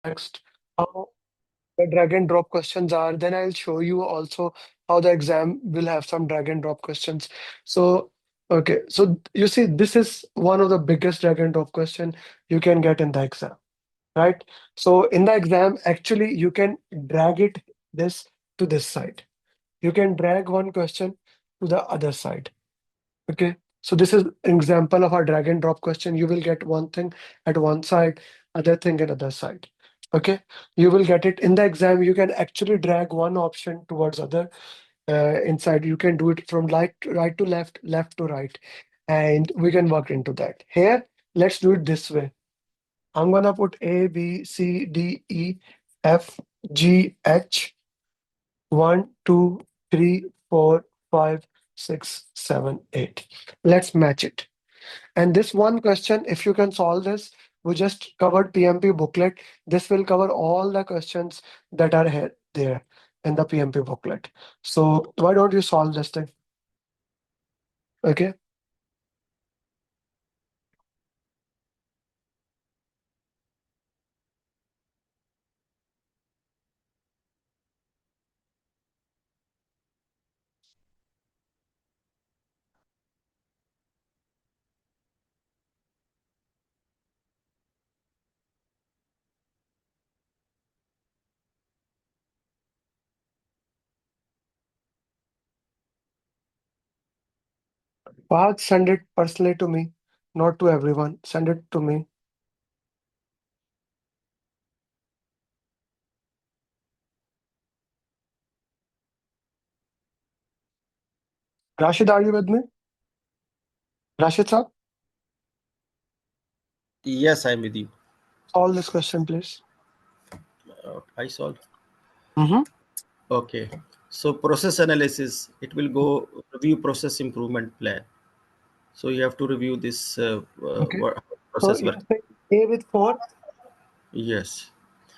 next how the drag and drop questions are. Then I'll show you also how the exam will have some drag and drop questions. So, okay, so you see, this is one of the biggest drag and drop question you can get in the exam, right? So in the exam, actually, you can drag it this to this side. You can drag one question to the other side. Okay, so this is an example of a drag and drop question. You will get one thing at one side, other thing at other side. Okay, you will get it in the exam. You can actually drag one option towards other inside. You can do it from right to left, left to right, and we can work into that. Here, let's do it this way. I'm gonna put A, B, C, D, E, F, G, H, 1, 2, 3, 4, 5, 6, 7, 8. Let's match it. And this one question, if you can solve this, we just covered PMP booklet. This will cover all the questions that are here there in the PMP booklet. So why don't you solve this thing? Okay. Fahad, send it personally to me, not to everyone. Send it to me. Rashid, are you with me? Rashid, sir, Yes, I'm with you. solve this question, please. I solve. Mm-hmm. Okay. So process analysis, it will go review process improvement plan. So you have to review this Okay. So process you're work. saying A with 4. Yes.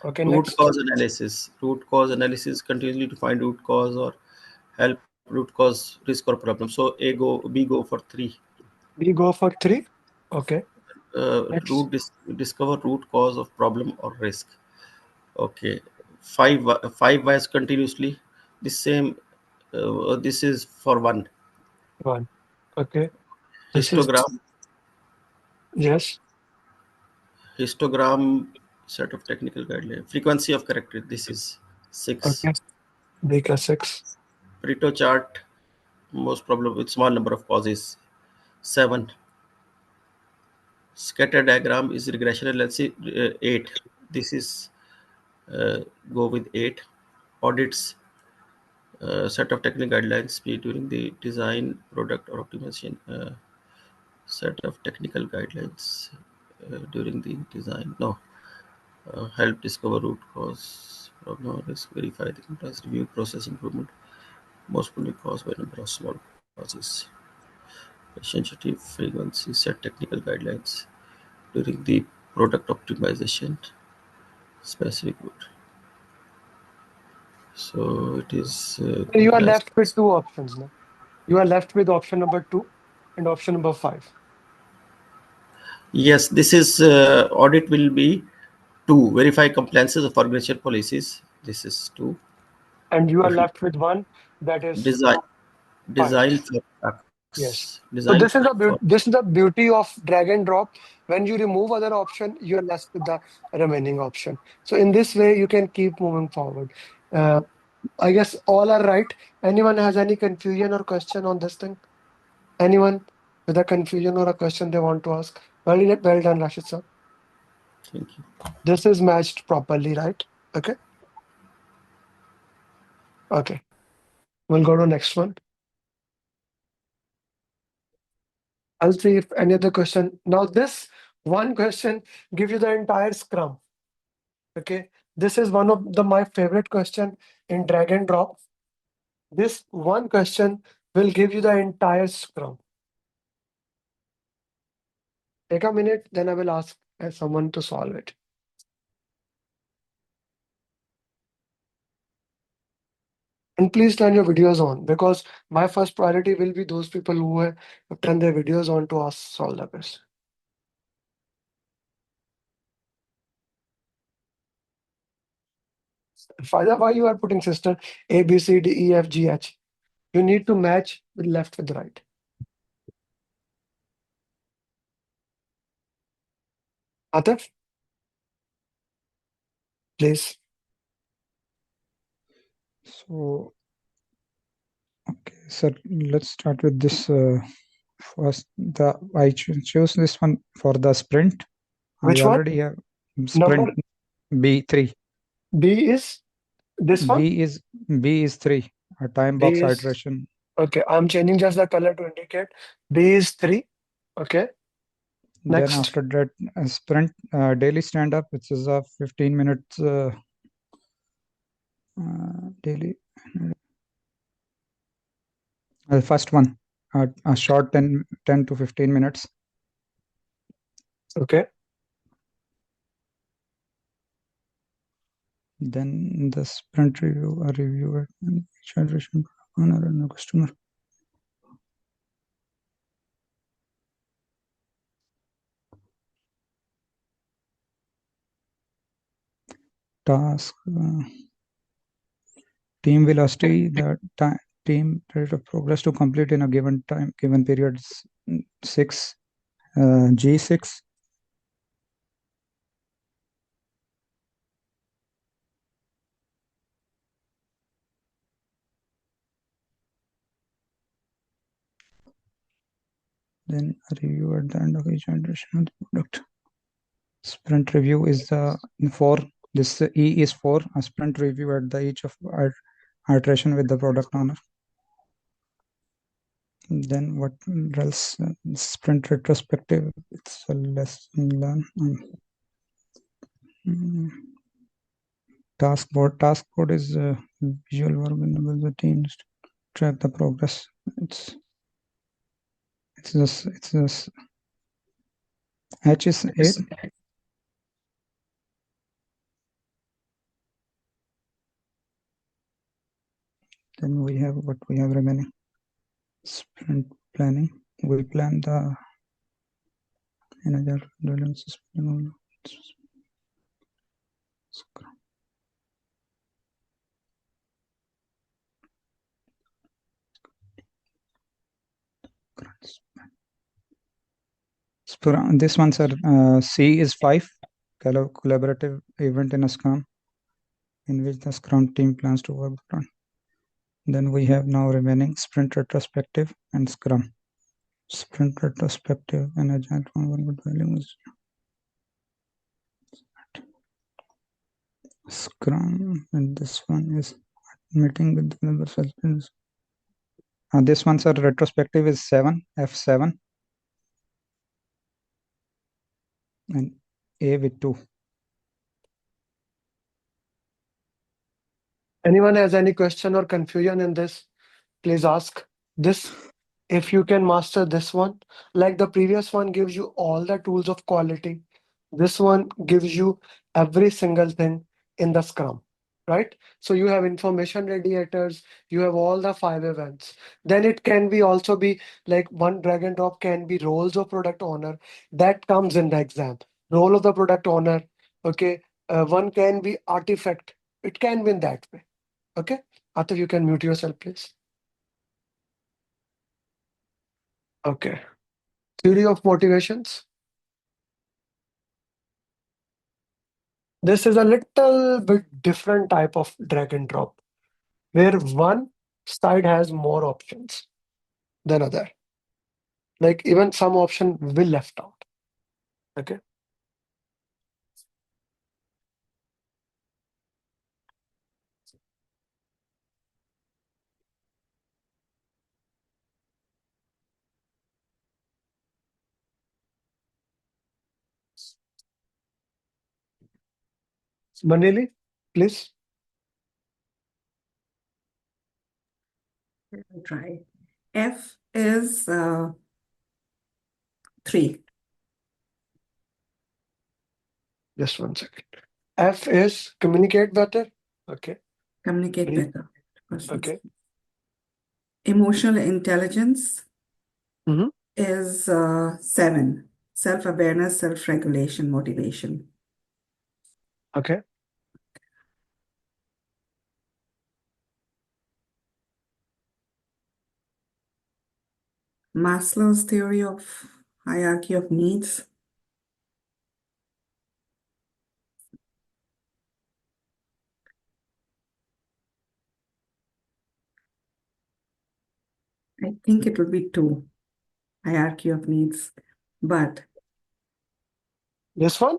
Okay, Root next. cause analysis. Root cause analysis continuously to find root cause or help root cause risk or problem. So B go for 3. We go for 3. Okay. Next. Discover root cause of problem or risk. Okay. Five wires continuously. The same. This is for 1. 1. Okay. This is, Histogram. yes. Histogram set of technical guidelines. Frequency of character. This is 6. Okay. Big 6. Pareto chart. Most problem with small number of causes. 7. Scatter diagram is regression. Let's say 8. This is uh, go with 8. Audits. Set of technical guidelines be during the design, product, or optimization. Set of technical guidelines during the design. No, help discover root cause, problem, risk, verify the compliance, review, process improvement. Most probably caused by a number of small causes. Sensitive frequency set technical guidelines during the product optimization. Specific route. So it is You are compliance. left with two options now. You are left with option number 2 and option number 5. Yes, this is audit will be 2. Verify compliances of organizational policies. This is 2. And you are If you left with one that is design 5. design for trucks, Yes. design So this is the for this is the beauty of drag and drop. When you remove other option, you are left with the remaining option. So in this way, you can keep moving forward. Uh, I guess all are right. Anyone has any confusion or question on this thing? Anyone with a confusion or a question they want to ask? Well done, Rashid sir. thank you. This is matched properly, right? Okay. Okay. We'll go to next one. I'll see if any other question. Now, this one question give you the entire Scrum. Okay. This is one of the my favorite question in drag and drop. This one question will give you the entire Scrum. Take a minute, then I will ask someone to solve it. And please turn your videos on because my first priority will be those people who have turned their videos on to ask solve the question. Father, why you are putting sister A, B, C, D, E, F, G, H? You need to match with left with right. Atif, please. So, okay, so let's start with this. First, I choose this one for the sprint. Which I one? already have sprint Number B3. B is this one? B is 3. A time B box is iteration. okay. I'm changing just the color to indicate. B is 3. Okay. Then Next. after that, sprint daily stand up, which is a 15 minutes daily. The first one, a short 10 to 15 minutes. Okay. Then the sprint review, a review at each iteration, owner and the customer. Task, team velocity, the team rate of progress to complete in a given time, given period is 6, G6. Then a review at the end of each iteration of the product. Sprint review is the 4. This E is 4. A sprint review at the each of iteration with the product owner. Then what else? Sprint retrospective. It's a lesson learned. Task board is a visual work enable the teams to track the progress. It's this H is 8. Then we have what we have remaining. Sprint planning. We plan the in Agile Scrum. This one, sir, C is 5, collaborative event in a Scrum, in which the Scrum team plans to work on. Then we have now remaining sprint retrospective and Scrum. Sprint retrospective and Agile values. Scrum, and this one is meeting with the members. This one, sir, retrospective is 7, F7, and A with 2. Anyone has any question or confusion in this? Please ask. This, if you can master this one, like the previous one gives you all the tools of quality. This one gives you every single thing in the Scrum, right? So you have information radiators, you have all the 5 events. Then it can be also be like one drag and drop can be roles of product owner that comes in the exam. Role of the product owner, okay. One can be artifact. It can be in that way. Okay. Atif, you can mute yourself, please. Okay. Theory of motivations. This is a little bit different type of drag and drop, where one side has more options than other. Like even some option will left out. Okay. Manili, please. Try. F is 3. Just 1 second. F is communicate better. Okay. Communicate Three. better. Okay. Emotional intelligence Mm-hmm. is 7. Self-awareness, self-regulation, motivation. Okay. Maslow's theory of hierarchy of needs. I think it will be 2, hierarchy of needs. But This one?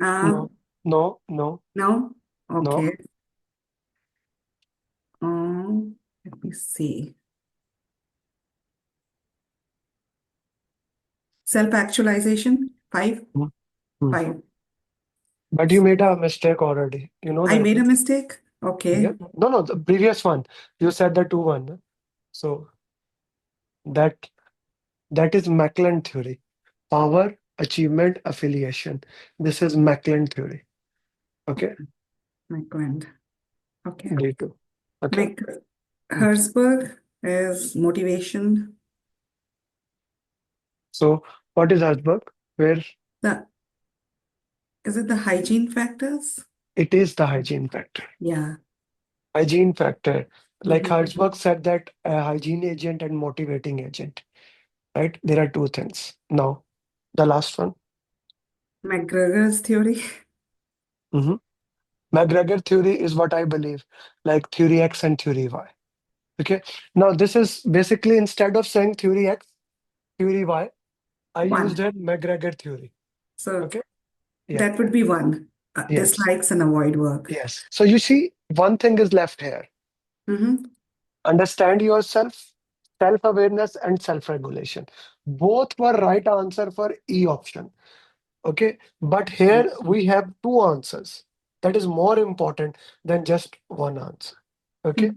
um, No, no, no, no? no. Okay. Let me see. Self-actualization, 5? Hmm, hmm. 5. But you made a mistake already. You know I that. made No? a mistake? Yeah. Okay. No, no, the previous one. You said the two one. No? So that that is Macklin theory. Power, achievement, affiliation. This is Macklin theory. Okay. McLeod. Okay. D2. Okay. Hmm. Herzberg is motivation. So what is Herzberg? Where The Is it the hygiene factors? it is the hygiene factor. Yeah. Hygiene factor. Like Mhm. Herzberg said that a hygiene agent and motivating agent, right? There are two things. Now, the last one. McGregor's theory. Mhm. McGregor theory is what I believe, like theory X and theory Y. Okay. Now, this is basically instead of saying theory X, theory Y, I used 1. here McGregor theory. So Okay. Yeah. that would be 1. Yes. Dislikes and avoid work. Yes. So you see, one thing is left here. Mm-hmm. Understand yourself, self-awareness, and self-regulation. Both were right answer for E option. Okay. But here we have two answers. That is more important than just one answer. Okay.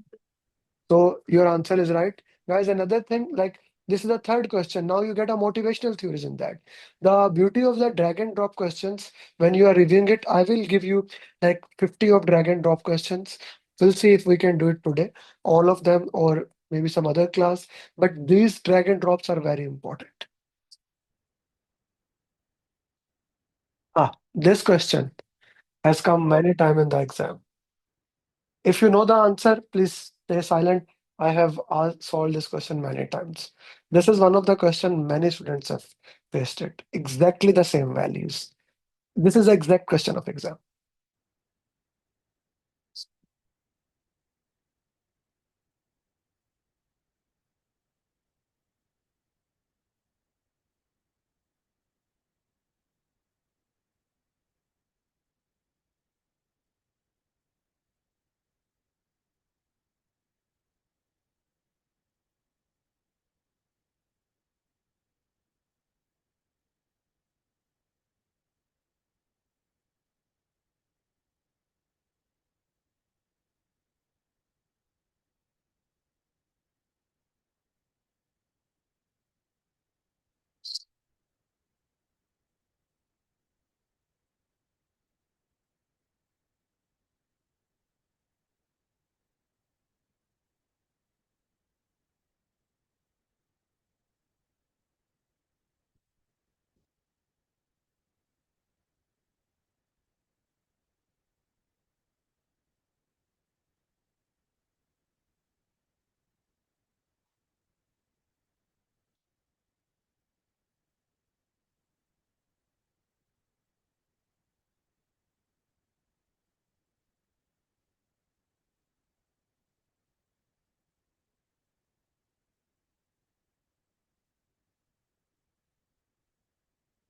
So your answer is right. Guys, another thing, like this is the third question. Now you get a motivational theories in that. The beauty of the drag and drop questions, when you are reviewing it, I will give you like 50 of drag and drop questions. We'll see if we can do it today, all of them, or maybe some other class. But these drag and drops are very important. This question has come many time in the exam. If you know the answer, please stay silent. I have solved this question many times. This is one of the question many students have faced it. Exactly the same values. This is the exact question of exam.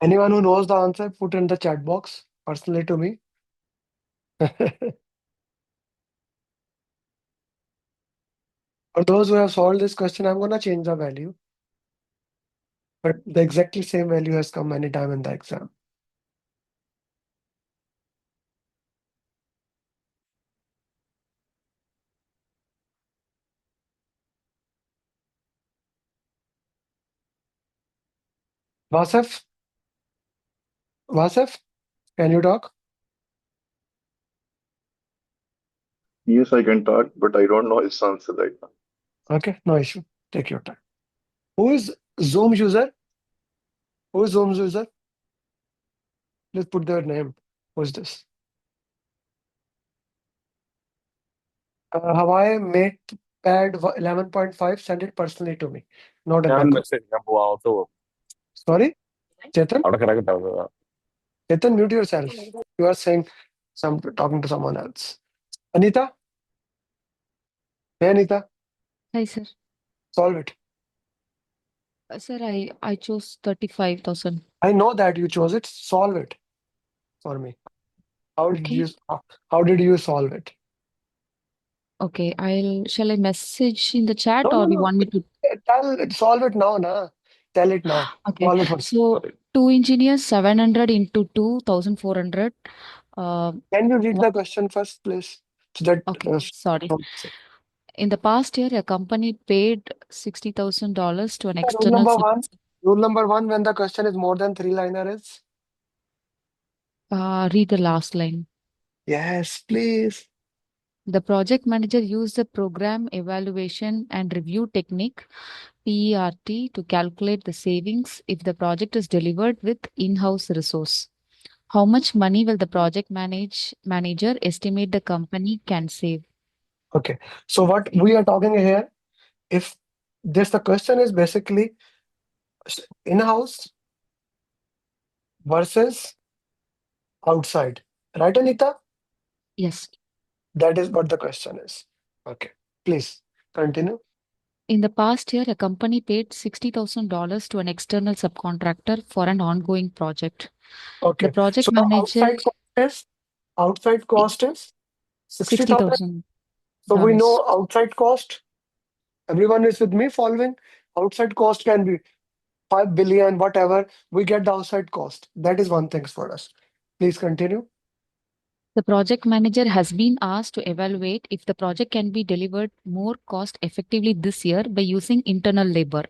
Anyone who knows the answer, put in the chat box personally to me. For those who have solved this question, I'm gonna change the value, but the exactly same value has come many time in the exam. Vasef, Vasef, can you talk? Yes, I can talk, but I don't know his answer right now. Okay, no issue. Take your time. Who is Zoom user? Who is Zoom user? Please put their name. Who is this? Hawaii mate pad 11.5, send it personally to me, not in ഞാൻ the group. Message ഞാൻ പോവാത്ത പോകും Sorry, Chetan? അവിടെ കിടക്കട്ടെ Chetan, mute yourself. You are saying talking to someone else. Anita? Hey, Anita, Hi, sir. solve it. Sir, I chose 35,000. I know that you chose it. Solve it for me. How did Okay. you how did you solve it? Okay, shall I message in the chat No, or no, you no. want me to? Solve it now, na. Tell it now. Okay, Solve it for. so two engineers, 700 into 2,400. Can you read What? the question first, please? So that Okay, sorry. Sir, In the past year, a company paid $60,000 to an rule external number one. Rule number one, when the question is more than 3-liner is? read the last line. Yes, please. The project manager used the program evaluation and review technique PERT to calculate the savings if the project is delivered with in-house resource. How much money will the project manager estimate the company can save? Okay. So what we are talking here, if the question is basically in-house versus outside. Right, Anita? Yes. That is what the question is. Okay. Please continue. In the past year, a company paid $60,000 to an external subcontractor for an ongoing project. The Okay. project So the manager outside cost is 60,000. $60,000. So we know outside cost. Everyone is with me following. Outside cost can be 5 billion, whatever. We get the outside cost. That is one thing for us. Please continue. The project manager has been asked to evaluate if the project can be delivered more cost effectively this year by using internal labor.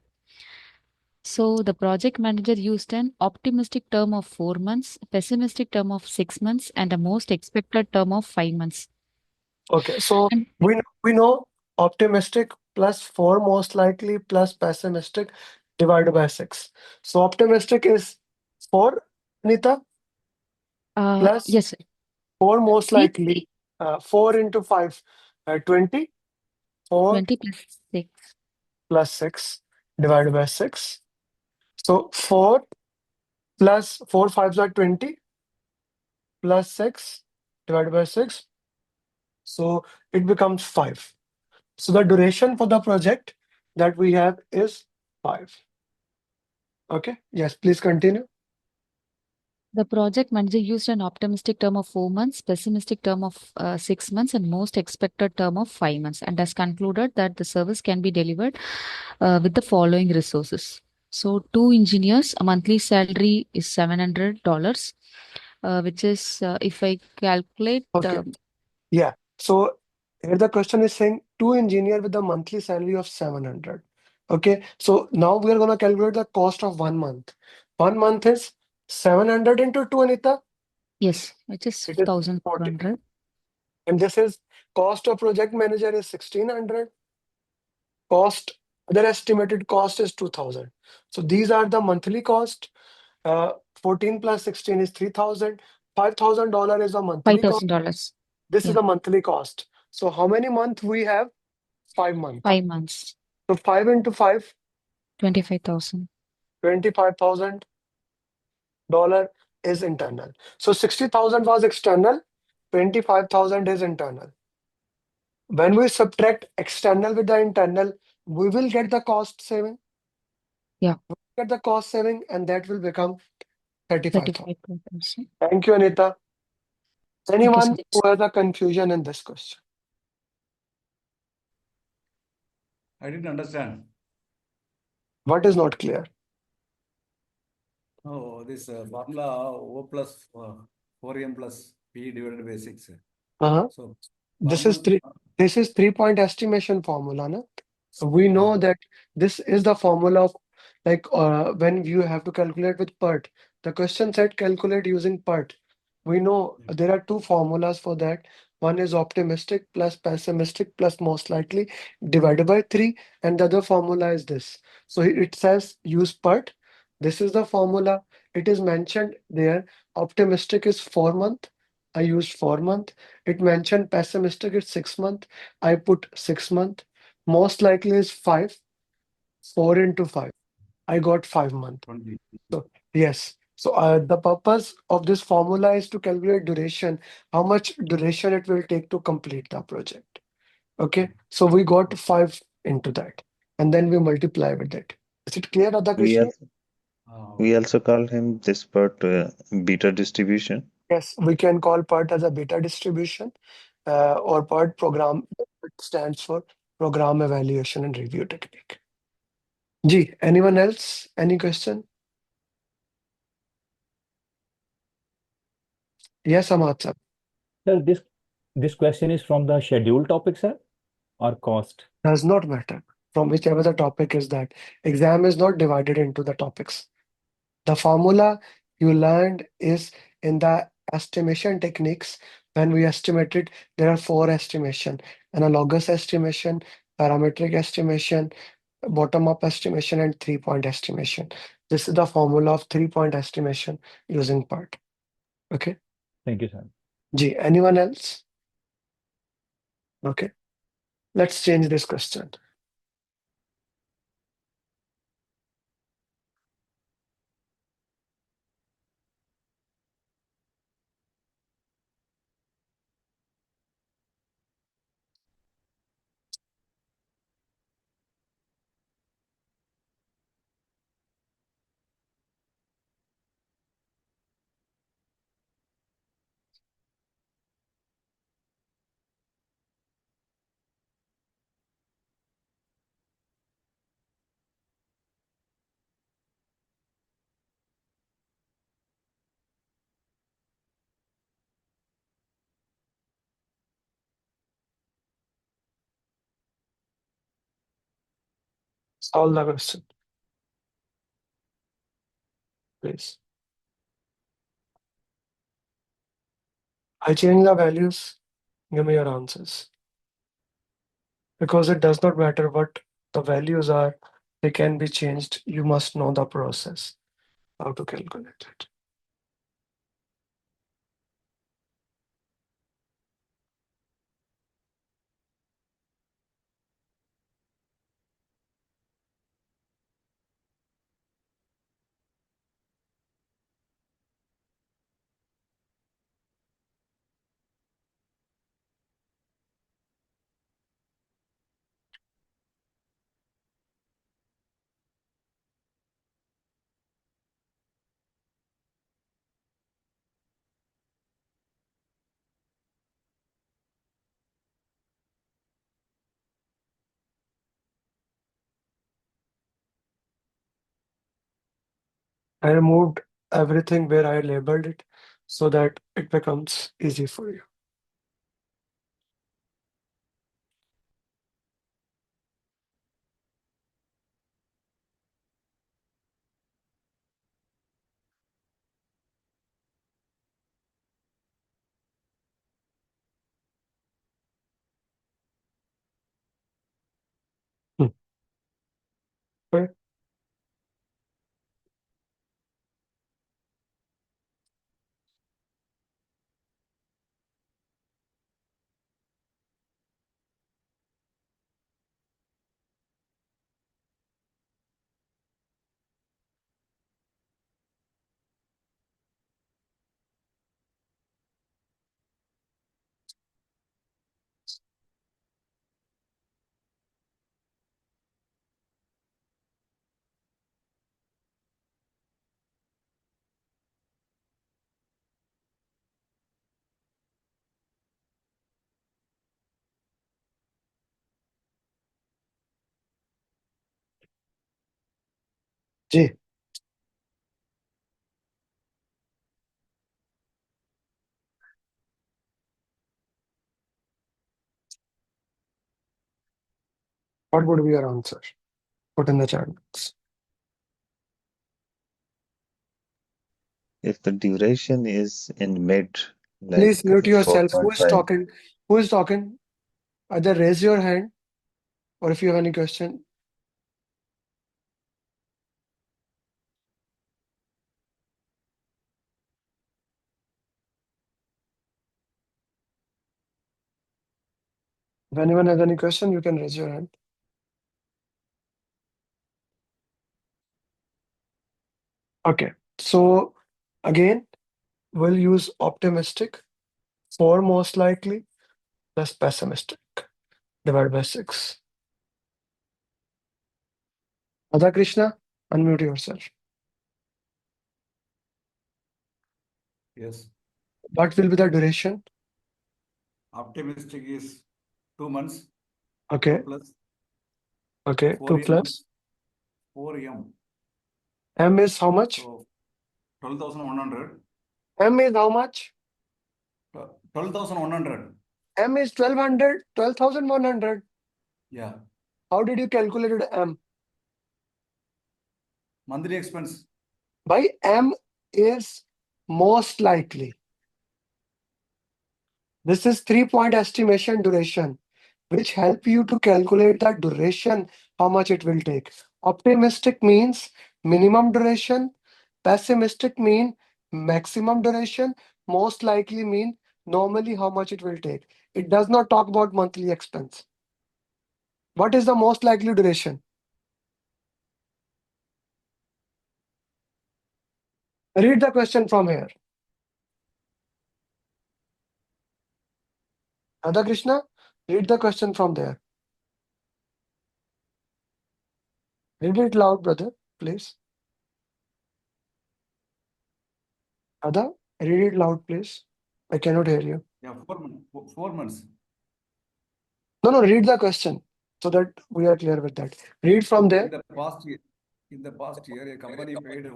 So the project manager used an optimistic term of 4 months, pessimistic term of 6 months, and a most expected term of 5 months. Okay. So And we know optimistic plus 4 most likely plus pessimistic divided by 6. So optimistic is 4, Anita, plus yes, sir. 4 most Three, likely. 4 into 5, 20. 4 20 plus 6. plus 6 divided by 6. So 4 plus 4 5s are 20 plus 6 divided by 6. So it becomes 5. So the duration for the project that we have is 5. Okay. Yes, please continue. The project manager used an optimistic term of 4 months, pessimistic term of 6 months, and most expected term of 5 months, and has concluded that the service can be delivered with the following resources. So, two engineers, a monthly salary is $700, which is, if I calculate Okay. Yeah. So here the question is saying 2 engineer with a monthly salary of 700. Okay. So now we are going to calculate the cost of 1 month. 1 month is 700 into 2, Anita. yes, which is It is 40. 1,400. And this is cost of project manager is 1600. Cost, other estimated cost is 2000. So these are the monthly cost. 14 plus 16 is 3000. $5,000 is a monthly cost. $5,000. This is Yeah, the monthly cost. So how many months we have? 5 months. 5 months, So 5 into 5, 25,000. $25,000 is internal. So 60,000 was external, 25,000 is internal. When we subtract external with the internal, we will get the cost saving. Yeah. Get the cost saving, and that will become 35,000. 35,000. Thank you, Anita. Thank you, Anyone sir. who has a confusion in this question? I didn't understand. What is not clear? Oh, this formula O plus 4M plus P divided by 6. Uh-huh. So This one is month, 3-point estimation formula, no? We know that this is the formula of when you have to calculate with PERT. The question said calculate using PERT. We know there are two formulas for that. One is optimistic plus pessimistic plus most likely divided by 3, and the other formula is this. So it says use PERT. This is the formula. It is mentioned there. Optimistic is 4 month. I used 4 month. It mentioned pessimistic is 6 month. I put 6 month. most likely is 5. 4 into 5. I got 5 months. 20. So, yes. So, the purpose of this formula is to calculate duration, how much duration it will take to complete the project. Okay. So, we got 5 into that. And then we multiply with it. Is it clear, Radha We Krishna? also we also call him this part beta distribution. Yes, we can call PERT as a beta distribution or PERT program. It stands for Program Evaluation and Review Technique. Ji, anyone else? Any question? Yes, Ahmad sir. Sir, this question is from the schedule topic, sir, or cost? Does not matter from whichever the topic is that. Exam is not divided into the topics. The formula you learned is in the estimation techniques. When we estimated, there are 4 estimation: analogous estimation, parametric estimation, bottom-up estimation, and 3-point estimation. This is the formula of 3-point estimation using PERT. Okay. Thank you, sir. G, anyone else? Okay. Let's change this question. Solve the question, please. I change the values. Give me your answers. Because it does not matter what the values are, they can be changed. You must know the process, how to calculate it. I removed everything where I labeled it so that it becomes easy for you. Hmm. Okay. G, what would be your answer? Put in the chat box. If the duration is in mid, like Please mute yourself. Who is 4.5, talking? Who is talking? Either raise your hand or if you have any question. If anyone has any question, you can raise your hand. Okay, so again, we'll use optimistic, 4 most likely, plus pessimistic, divided by 6. Radha Krishna, unmute yourself. Yes. What will be the duration? Optimistic is 2 months. Okay, 2 plus okay, 2 4M. plus. 4M. M is how much? So 12,100. M is how much? 12,100. M is 1200, 12,100. Yeah. How did you calculate M? Monthly expense. By M is most likely. This is 3-point estimation duration, which help you to calculate the duration, how much it will take. Optimistic means minimum duration, pessimistic mean maximum duration, most likely mean normally how much it will take. It does not talk about monthly expense. What is the most likely duration? Read the question from here. Radha Krishna, read the question from there. Read it loud, brother, please. Radha, read it loud, please. I cannot hear you. Yeah, 4 months. No, read the question so that we are clear with that. Read from there. In the past year, a company paid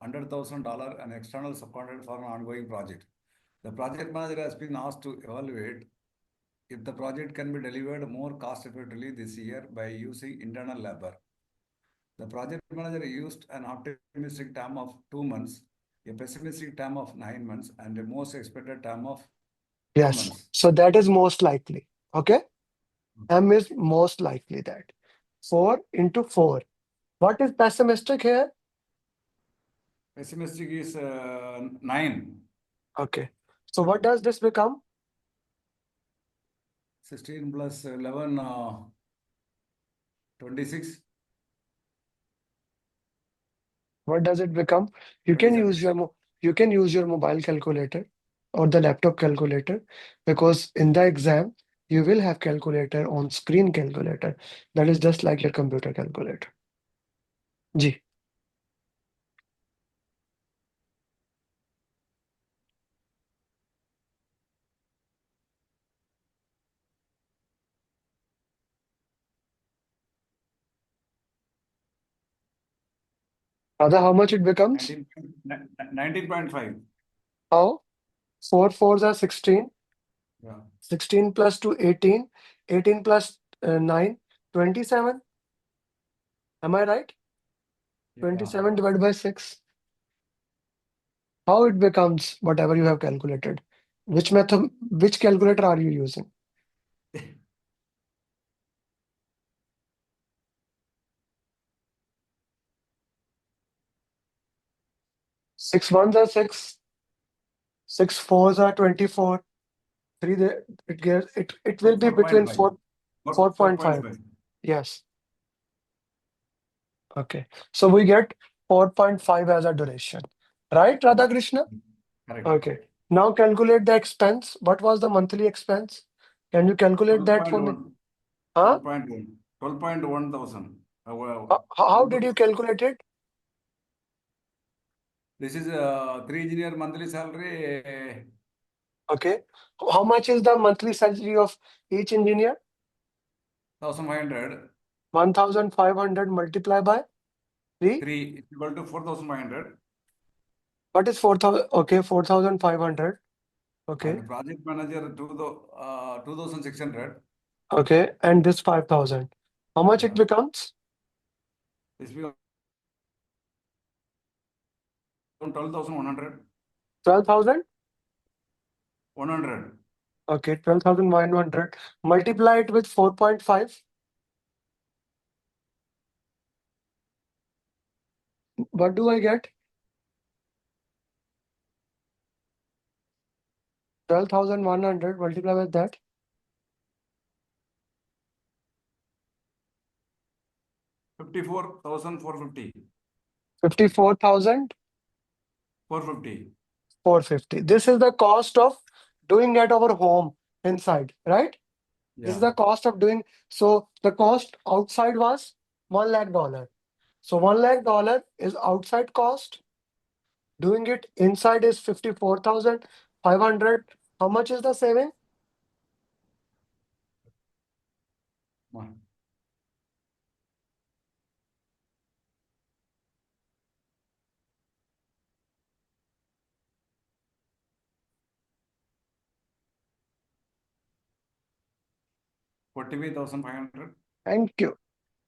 $100,000 an external subcontractor for an ongoing project. The project manager has been asked to evaluate if the project can be delivered more cost effectively this year by using internal labor. The project manager used an optimistic term of 2 months, a pessimistic term of 9 months, and a most expected term of 4 Yes. months. So that is most likely. Okay. M is most likely that. 4 into 4. What is pessimistic here? Pessimistic is 9. Okay. So what does this become? 16 plus 11, 26. What does it become? You can use your mobile calculator or the laptop calculator, because in the exam you will have calculator on screen calculator. That is just like your computer calculator. Ji. Radha, how much it becomes? 19.5. How? 4 fours are 16. Yeah. 16 plus 2, 18. 18 plus 9, 27. Am I right? 27 divided by 6. How it becomes whatever you have calculated? Which method, which calculator are you using? 6 ones are 6. 6 fours are 24. 3 there, it will be between 4.5. Yes. Okay. So we get 4.5 as a duration. Right, Radha Krishna? Correct. Okay. Now calculate the expense. What was the monthly expense? Can you calculate that for me? 12.1. Huh? 12.1 thousand. How did you calculate it? This is 3 engineer monthly salary. Okay. How much is the monthly salary of each engineer? 1,500. 1,500 multiplied by 3. 3 is equal to 4,500. What is 4,000? Okay, 4,500. Okay. And project manager 2,600. Okay. And this 5,000. How much it Yeah. becomes? This becomes 12,100. 12,000? 100. Okay, 12,100. Multiply it with 4.5. What do I get? 12,100 multiplied with that. 54,450. 54,000. 450. 450. This is the cost of doing at our home inside, right? This is Yeah. the cost of doing. So the cost outside was $1 lakh. So $1 lakh is outside cost. Doing it inside is 54,500. How much is the saving? One. $45,500. Thank you.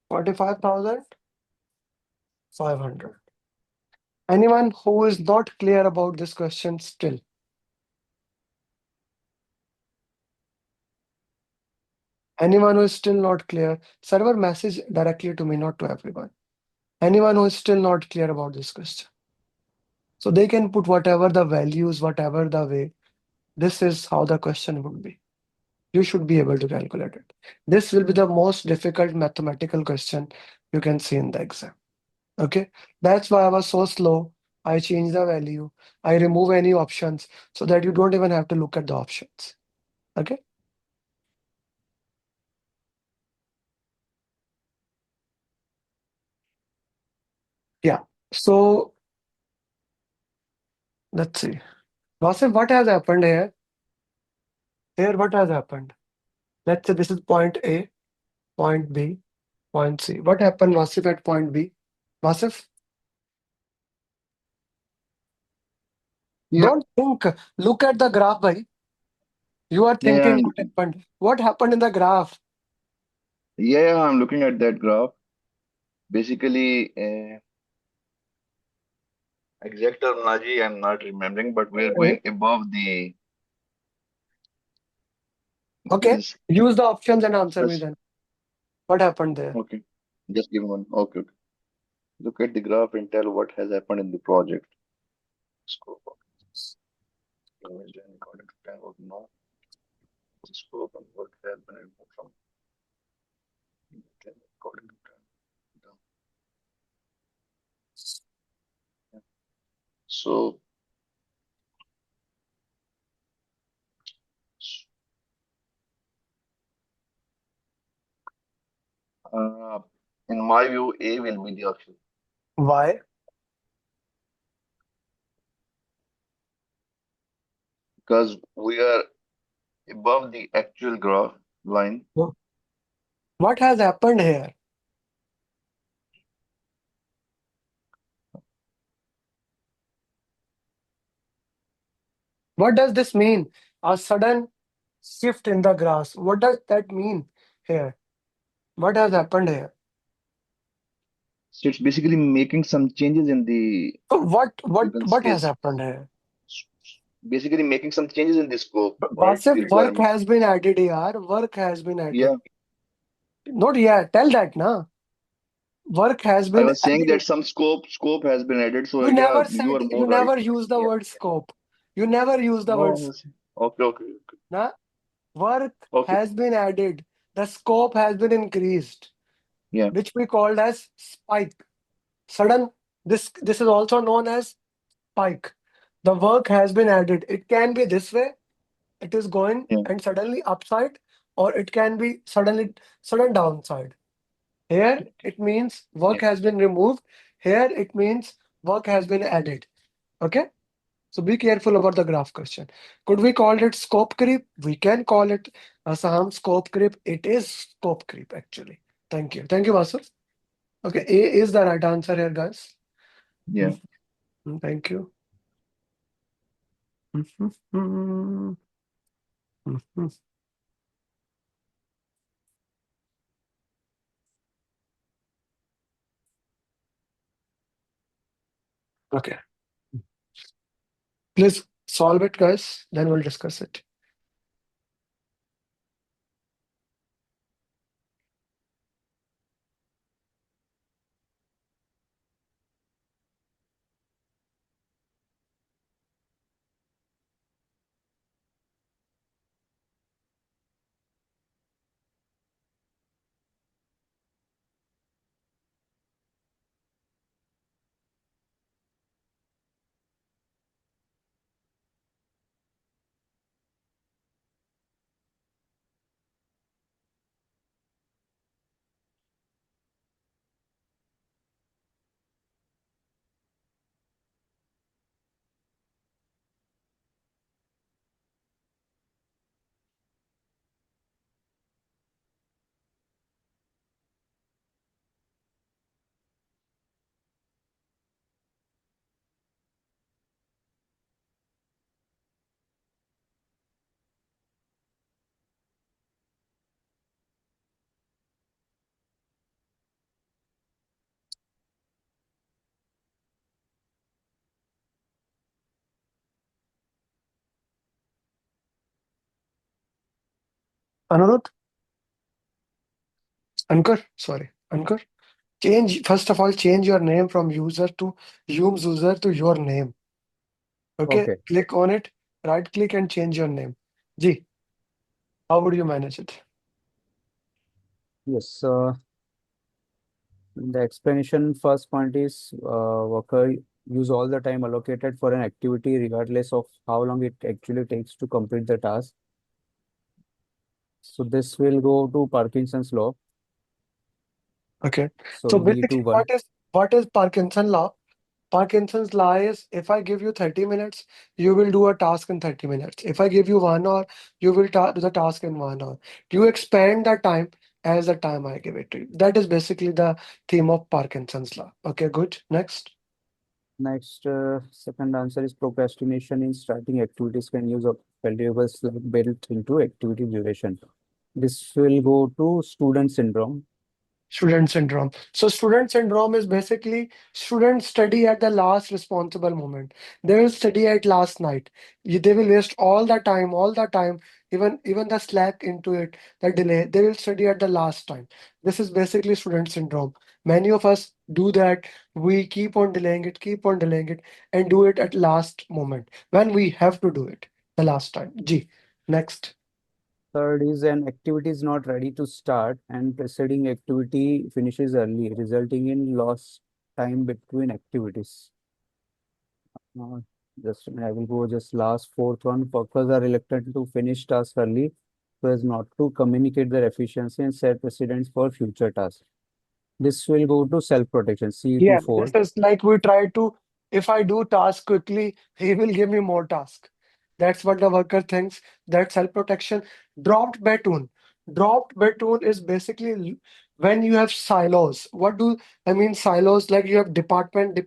45,500. Anyone who is not clear about this question still? Anyone who is still not clear, server message directly to me, not to everyone. Anyone who is still not clear about this question. So they can put whatever the values, whatever the way. This is how the question would be. You should be able to calculate it. This will be the most difficult mathematical question you can see in the exam. Okay, that's why I was so slow. I change the value. I remove any options so that you don't even have to look at the options. Okay. Yeah. So let's see. Wasif, what has happened here? Here, what has happened? Let's say this is point A, point B, point C. What happened, Wasif, at point B? Wasif? Yeah. Don't think. Look at the graph, bhai. You are Yeah, thinking I'm what looking. happened. What happened in the graph? Yeah, I'm looking at that graph. Basically, exact terminology I'm not remembering, but we're Eh, going above the Okay. this. Use the options and answer me Plus, then. What happened there? okay, just give me one. Okay, okay. Look at the graph and tell what has happened in the project. Scope of image and according to time of no scope and what has been removed from according to time. So, uh, in my view, A will be the option Why? because we are above the actual graph line. What has happened here? What does this mean? A sudden shift in the grass. What does that mean here? What has happened here? So it's basically making some changes in the, So what you what can what say, has happened here? basically making some changes in the scope, right? The Passive work requirement. has been added here. Work has been added. Yeah, Not yet. Tell that now. Work has I been was saying added. that some scope has been added. So You yeah, never you said. are You more right. never use the Yeah. word scope. You never use the No, word. I was okay, okay, okay, Nah. Work okay. has been added. The scope has been increased, Yeah, which we called as spike. Sudden. This is also known as spike. The work has been added. It can be this way. It is going yeah, and suddenly upside, or it can be sudden downside. Here it means yeah, work has been removed. Here it means work has been added. Okay. So be careful about the graph question. Could we call it scope creep? We can call it Assam scope creep. It is scope creep actually. Thank you. Thank you, Vasu. Okay, A is the right answer here, guys. yeah. Thank you. Mhm. Okay. Please solve it, guys. Then we'll discuss it. Anuruddh? Ankar. First of all, change your name from user to Hume's user to your name. Okay, Okay. click on it, right click and change your name. Ji, how would you manage it? Yes. The explanation first point is worker use all the time allocated for an activity regardless of how long it actually takes to complete the task. So this will go to Parkinson's law. Okay. So So D to basically, 1. what is Parkinson law? Parkinson's law is if I give you 30 minutes, you will do a task in 30 minutes. If I give you 1 hour, you will do the task in 1 hour. You expand the time as the time I give it to you. That is basically the theme of Parkinson's law. Okay, good. Next. Next, second answer is procrastination in starting activities can use of variables like built into activity duration. This will go to student syndrome. Student syndrome. So student syndrome is basically students study at the last responsible moment. They will study at last night. They will waste all the time, even the slack into it, the delay. They will study at the last time. This is basically student syndrome. Many of us do that. We keep on delaying it, and do it at last moment when we have to do it the last time. G. Next. Third is an activity is not ready to start and preceding activity finishes early, resulting in lost time between activities. Uh, just I will go just last fourth one. Workers are reluctant to finish tasks early so as not to communicate their efficiency and set precedents for future tasks. This will go to self-protection, C to Yeah, this 4. is like we try to, if I do task quickly, he will give me more task. That's what the worker thinks. That self-protection. Dropped baton. Dropped baton is basically when you have silos. What do I mean silos? Like you have department.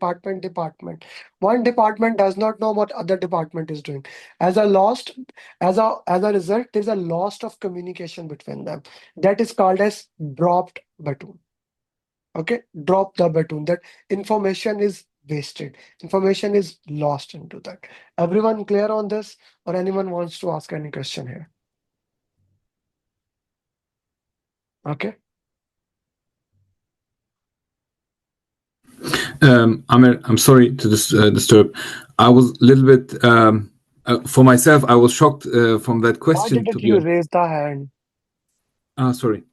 One department does not know what other department is doing. As a lost, as a result, there's a loss of communication between them. That is called as dropped baton. Okay, drop the baton. That information is wasted, information is lost into that. Everyone clear on this, or anyone wants to ask any question here? Okay. Amer, I'm sorry to disturb. I was a little bit, for myself, I was shocked from that Why question, to didn't be you honest. raise the hand? Sorry.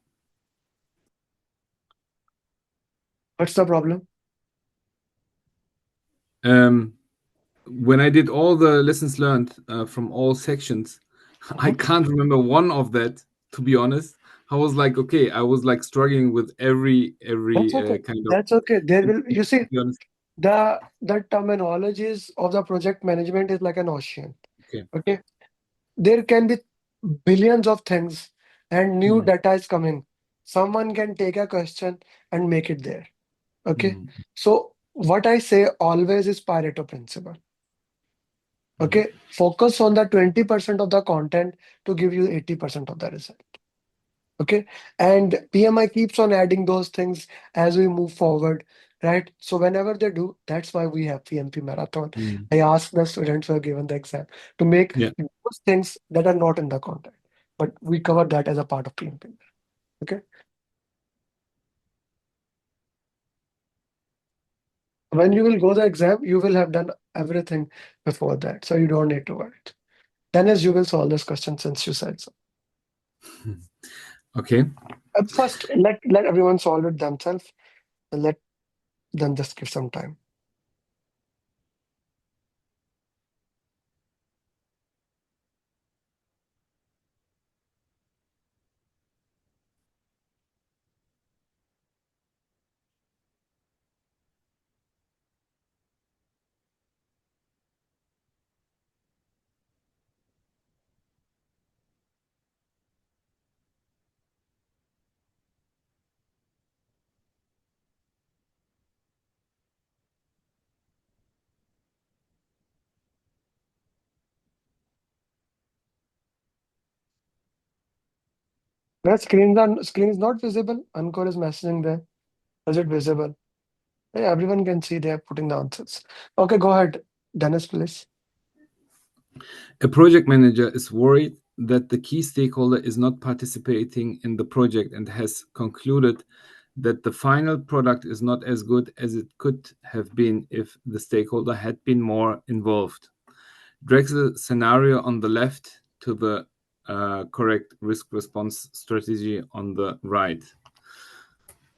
What's the problem? When I did all the lessons learned from all sections, I Mhm. can't remember one of that, to be honest. I was like, okay, I was like struggling with every That's okay. kind of, That's okay. There will, you to see, be honest. the terminologies of the project management is like an ocean. Okay. Okay. There can be billions of things and new Mm, data is coming. Someone can take a question and make it there. Okay. mm, So what I say always is Pareto principle. mm, Okay. Focus on the 20% of the content to give you 80% of the result. Okay. And PMI keeps on adding those things as we move forward. Right. So whenever they do, that's why we have PMP marathon. mm. I ask the students who are given the exam to make Yeah. those things that are not in the content. But we cover that as a part of PMP. Okay. When you will go the exam, you will have done everything before that. So you don't need to worry. Dennis, you will solve this question since you said so. Okay. First, let everyone solve it themselves. And let them just give some time. Where screen is not visible. Encore is messaging there. Is it visible? Yeah, everyone can see they are putting the answers. Okay, go ahead, Dennis, please. A project manager is worried that the key stakeholder is not participating in the project and has concluded that the final product is not as good as it could have been if the stakeholder had been more involved. Drag the scenario on the left to the correct risk response strategy on the right.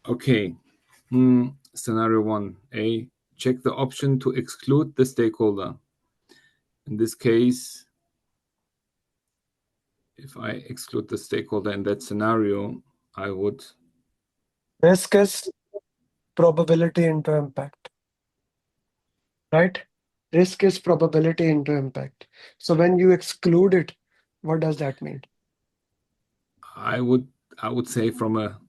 Okay. Scenario 1A, check the option to exclude the stakeholder. In this case, if I exclude the stakeholder in that scenario, I would... Risk is probability into impact, right? Risk is probability into impact. So when you exclude it, what does that mean? I would say from a,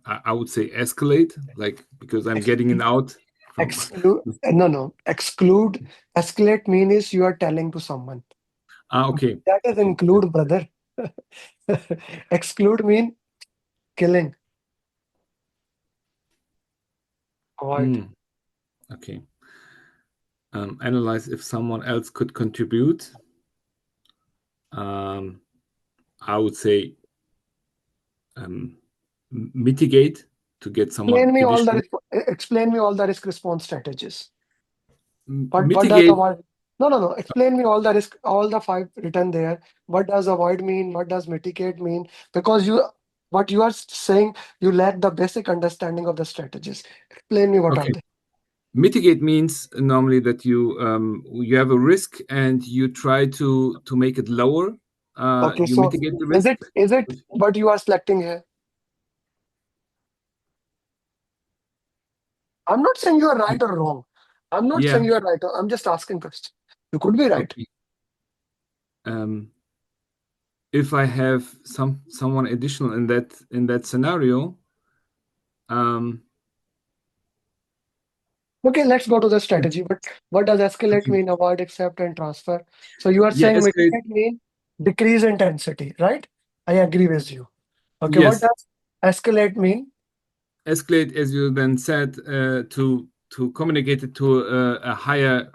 I would say escalate, like, because I'm getting it out. Exclude, no. Exclude, escalate means you are telling to someone. Okay. That is include, brother. Exclude mean killing. Avoid. Okay. Analyze if someone else could contribute. I would say mitigate to get someone additional. Explain me all the risk response strategies. What does Mitigate. avoid? No. Explain me all the risk, all the 5 written there. What does avoid mean? What does mitigate mean? Because what you are saying, you lack the basic understanding of the strategies. Explain me what are they. Mitigate means normally that you have a risk and you try to make it lower. Okay, you so mitigate the risk. is it what you are selecting here? I'm not saying you are right or wrong. I'm not saying you are right. I'm just asking questions. You could be right. Okay. If I have someone additional in that scenario, okay, let's go to the strategy. But what does escalate mean? Avoid, accept, and transfer. So you are saying escalate mitigate mean decrease intensity, right? I agree with you. Okay, yes. what does escalate mean? Escalate, as you then said, to communicate it to a higher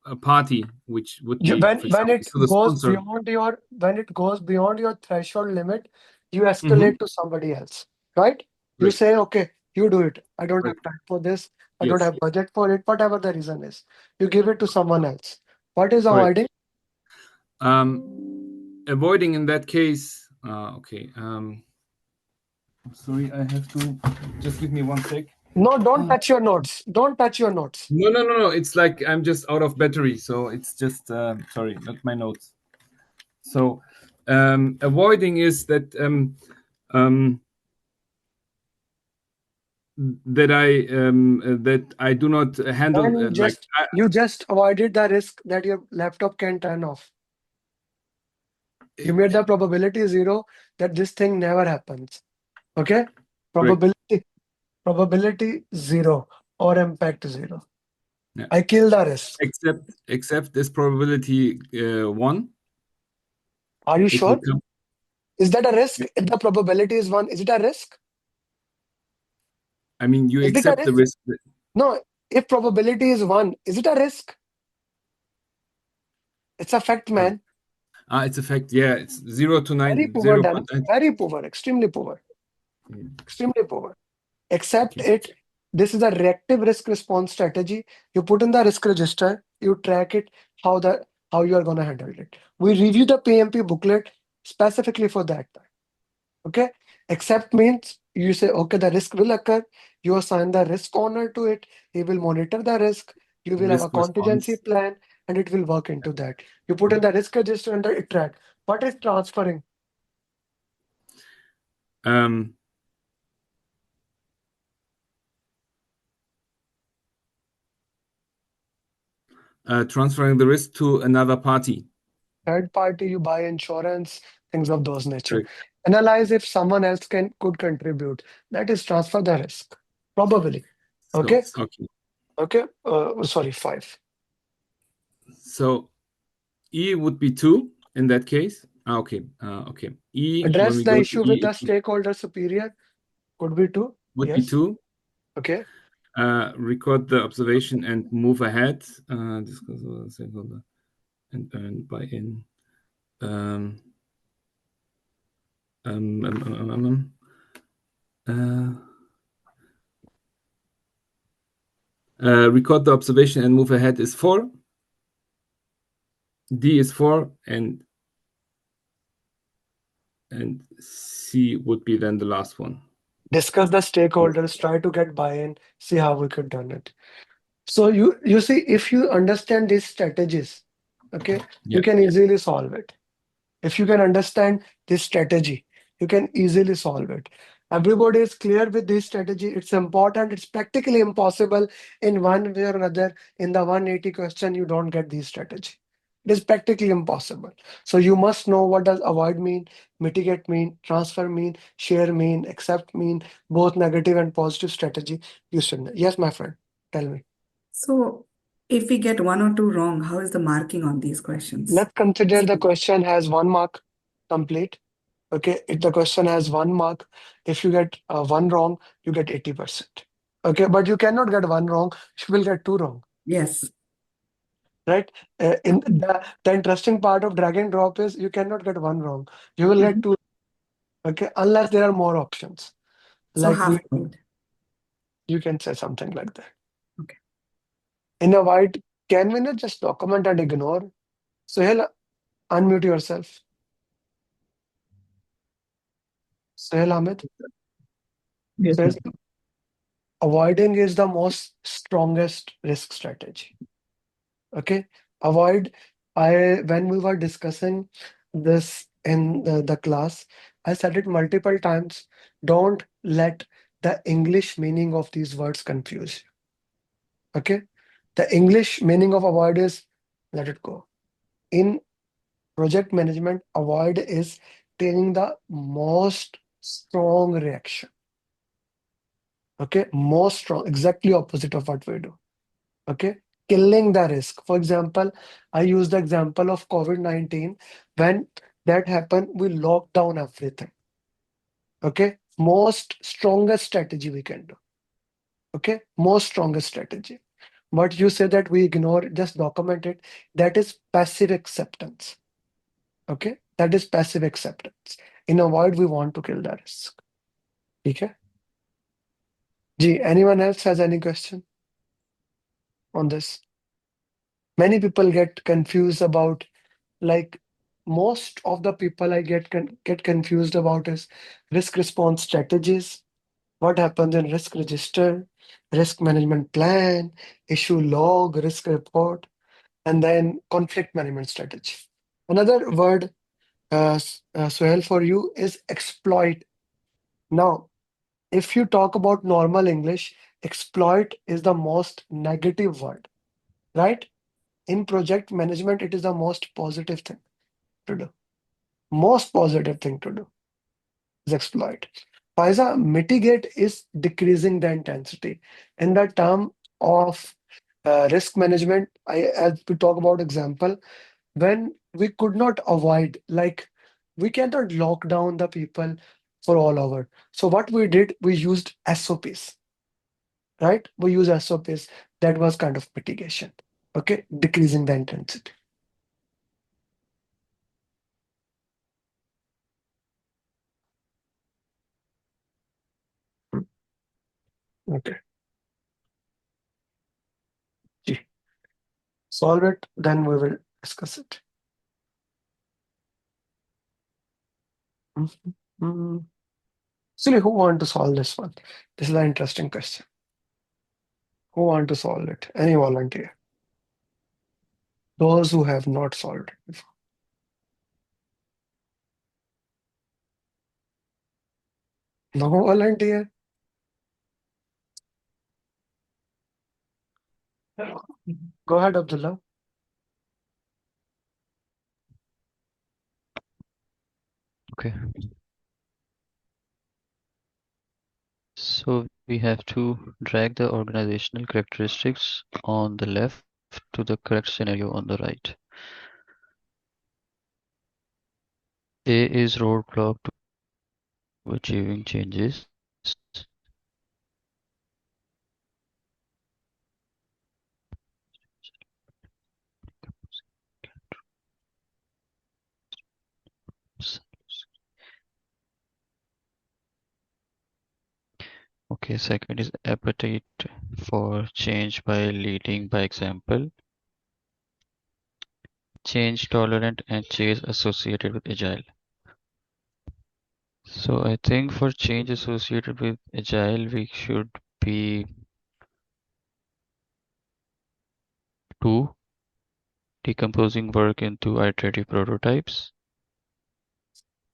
a party, which would be, for When example, it to the goes sponsor. beyond your threshold limit, you escalate to somebody else, right? You say, okay, you do it. I don't have time for this. I don't have budget for it. Whatever the reason is, you give it to someone else. What is avoiding? Avoiding in that case. Okay. Sorry, I have to just give me 1 sec. No, don't touch your notes. Don't touch your notes. No. It's like I'm just out of battery, so it's just sorry, not my notes. So avoiding is that that I do not handle you just avoided the risk that your laptop can turn off. You made the probability 0 that this thing never happens. Okay? Probability 0 or impact 0. Yeah. I kill the risk. Except this probability 1. Are you sure? Is that a risk? If the probability is 1, is it a risk? I mean, you accept the risk. No, if probability is 1, is it a risk? It's a fact, man. It's a fact. Yeah, it's 0 to 9. Very poor, Dan. Very poor. Extremely poor. Extremely poor. Accept it. This is a reactive risk response strategy. You put in the risk register, you track it, how you are going to handle it. We review the PMP booklet specifically for that. Okay. Accept means you say, okay, the risk will occur. You assign the risk owner to it. He will monitor the risk. You will have a contingency plan and it will work into that. You put in the risk register and it track. What is transferring? Transferring the risk to another party. Third party, you buy insurance, things of those nature. Right. Analyze if someone else could contribute. That is transfer the risk. Probably. Okay. Okay. Sorry, 5. So E would be 2 in that case. Okay. E. Address the issue with the stakeholder superior. Could be 2. Would be 2. Okay. Record the observation and move ahead. Discuss the stakeholder and earn buy-in. Record the observation and move ahead is 4. D is 4, and C would be then the last one. Discuss the stakeholders, try to get buy-in, see how we could done it. So you see, if you understand these strategies, okay, you Yeah. can easily solve it. If you can understand this strategy, you can easily solve it. Everybody is clear with this strategy. It's important. It's practically impossible in one way or another. In the 180 question, you don't get this strategy. It is practically impossible. So you must know what does avoid mean, mitigate mean, transfer mean, share mean, accept mean, both negative and positive strategy. You should know. Yes, my friend, tell me. So if we get one or two wrong, how is the marking on these questions? Let's consider the question has 1 mark complete. Okay, if the question has 1 mark, if you get one wrong, you get 80%. Okay, but you cannot get one wrong, you will get two wrong, Yes. right? In the interesting part of drag and drop is you cannot get one wrong, you will get two, okay, unless there are more options. So Like half point. you can say something like that. Okay. In a white, can we not just document and ignore? Sohail, unmute yourself. Sohail Ahmed. Yes, Sohail, sir. avoiding is the most strongest risk strategy. Okay, avoid. When we were discussing this in the class, I said it multiple times. Don't let the English meaning of these words confuse you. Okay, the English meaning of avoid is let it go. In project management, avoid is taking the most strong reaction. Okay, most strong, exactly opposite of what we do. Okay, killing the risk. For example, I use the example of COVID-19. When that happened, we locked down everything. Okay, most strongest strategy we can do. Okay, most strongest strategy. But you say that we ignore, just document it. That is passive acceptance. Okay, that is passive acceptance. In avoid, we want to kill the risk. Okay. Gee, anyone else has any question on this? Many people get confused about, like, most of the people I get confused about is risk response strategies, what happens in risk register, risk management plan, issue log, risk report, and then conflict management strategy. Another word, Suhail, for you is exploit. Now, if you talk about normal English, exploit is the most negative word, right? In project management, it is the most positive thing to do. Most positive thing to do is exploit. Faiza, mitigate is decreasing the intensity. In the term of risk management, as we talk about example, when we could not avoid, like we cannot lock down the people for all over. So what we did, we used SOPs, right? We use SOPs. That was kind of mitigation. Okay, decreasing the intensity. Okay. Gee. Solve it, then we will discuss it. Mhm. Actually, who want to solve this one? This is an interesting question. Who want to solve it? Any volunteer? Those who have not solved it before. No volunteer? Go ahead, Abdullah. Okay. So we have to drag the organizational characteristics on the left to the correct scenario on the right. A is roadblock to achieving changes. Okay, second is appetite for change by leading by example. Change tolerant and change associated with agile. So I think for change associated with agile, we should be 2, decomposing work into iterative prototypes,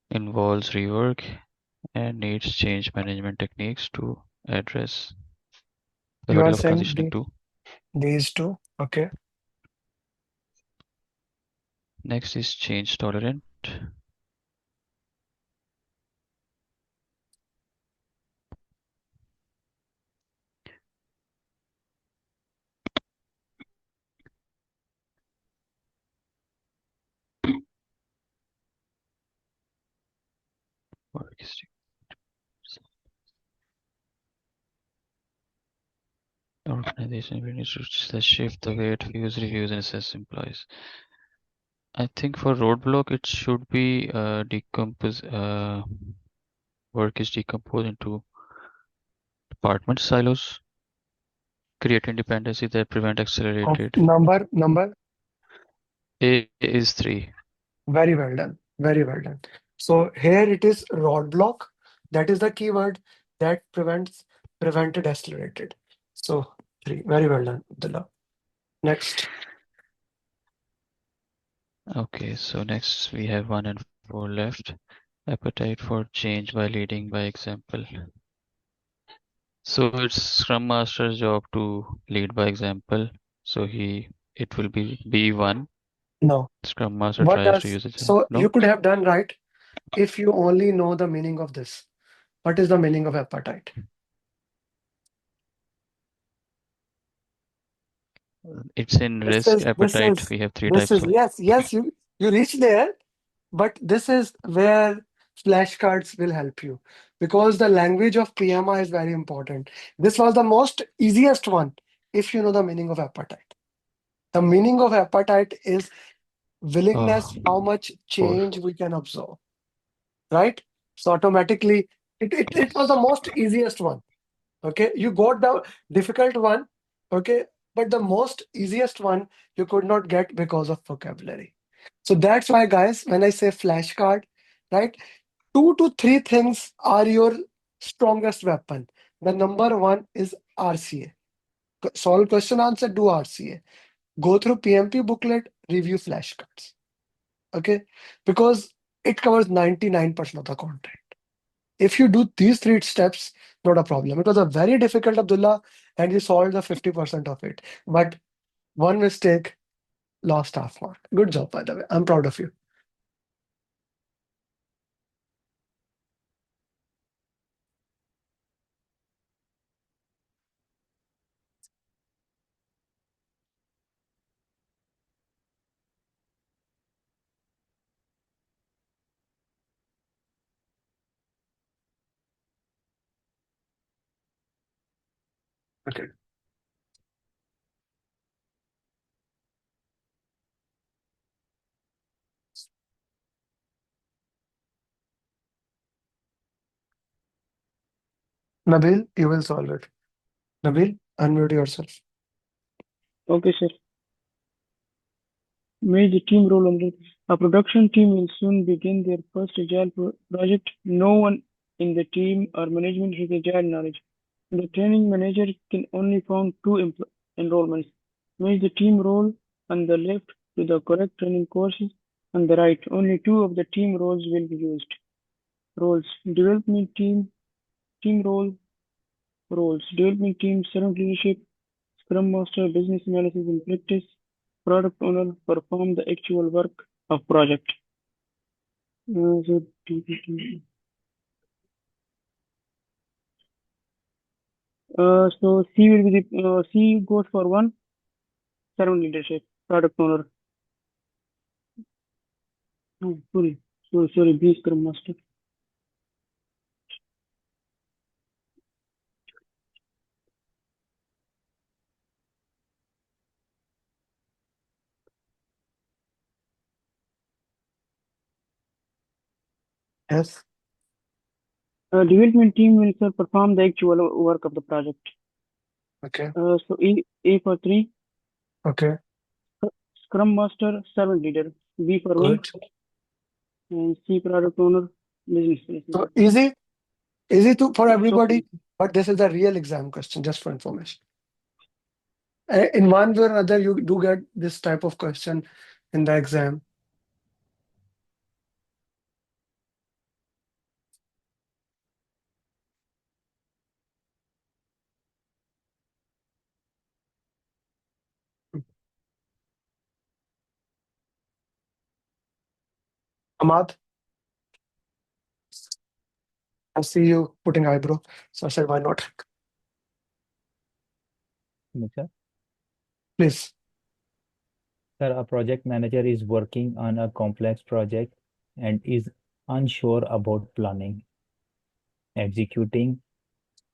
involves rework, and needs change management techniques to address the You are hurdle of saying transitioning to. these two. Okay. Next is change tolerant. Work is organization we need to shift the way it views, reviews, and assess employees. I think for roadblock, it should be decompose. Work is decomposed into department silos, creating dependencies that prevent accelerated. Number. A is 3. Very well done. Very well done. So here it is roadblock. That is the keyword that prevented accelerated. So 3. Very well done, Abdullah. Next. Okay, so next we have 1 and 4 left. Appetite for change by leading by example. So it's Scrum Master's job to lead by example. So it will be B1. No. Scrum Master What tries to does use it. so you No? could have done right if you only know the meaning of this. What is the meaning of appetite? It's in This risk is this appetite. is We have 3 this types is of. yes, you reach there, but this is where flashcards will help you because the language of PMI is very important. This was the most easiest one if you know the meaning of appetite. The meaning of appetite is willingness, how much 4. change we can absorb, right? So automatically, it was the most easiest one. Okay, you got the difficult one, okay, but the most easiest one you could not get because of vocabulary. So that's why, guys, when I say flashcard, right, 2 to 3 things are your strongest weapon. The number one is RCA. Solve question answer, do RCA. Go through PMP booklet, review flashcards. Okay, because it covers 99% of the content. If you do these 3 steps, not a problem. It was a very difficult, Abdullah, and you solved the 50% of it. But one mistake, lost half mark. Good job, by the way. I'm proud of you. Okay. Nabil, you will solve it. Nabil, unmute yourself. Okay, sir. Manage the team role under a production team will soon begin their first agile project. No one in the team or management has agile knowledge. The training manager can only count 2 enrollments. Manage the team role on the left to the correct training courses. On the right, only 2 of the team roles will be used. Roles: development team roles, development team, servant leadership, Scrum Master, business analysis in practice, product owner, perform the actual work of project. So, so C will be the C goes for 1, servant leadership, product owner. Oh, sorry, B Scrum Master. Yes. Development team will sir perform the actual work of the project. Okay. So A for 3, Okay. Scrum Master, Servant Leader. B for 1, Good. and C Product Owner, Business So Relationship. easy to for So everybody, but this is the real exam question, just for information. In one way or another, you do get this type of question in the exam. Ahmad, I see you putting eyebrow, so I said, why not? Sir, Please. sir, a project manager is working on a complex project and is unsure about planning, executing,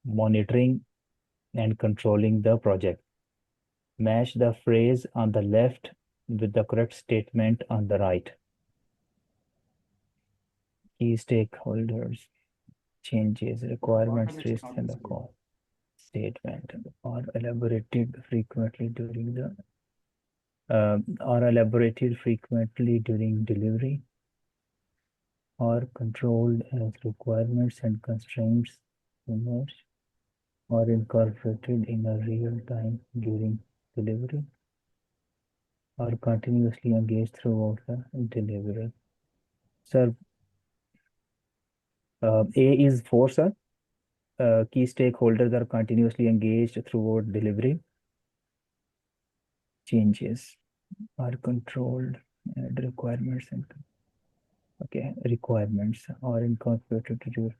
monitoring, and controlling the project. Match the phrase on the left with the correct statement on the right. Key stakeholders, changes, requirements, risks, and the call. Statement are elaborated frequently during delivery, or controlled as requirements and constraints emerge, or incorporated in a real time during delivery, or continuously engaged throughout the delivery. Sir, A is 4, sir. Key stakeholders are continuously engaged throughout delivery. Changes are controlled and requirements and requirements are incorporated to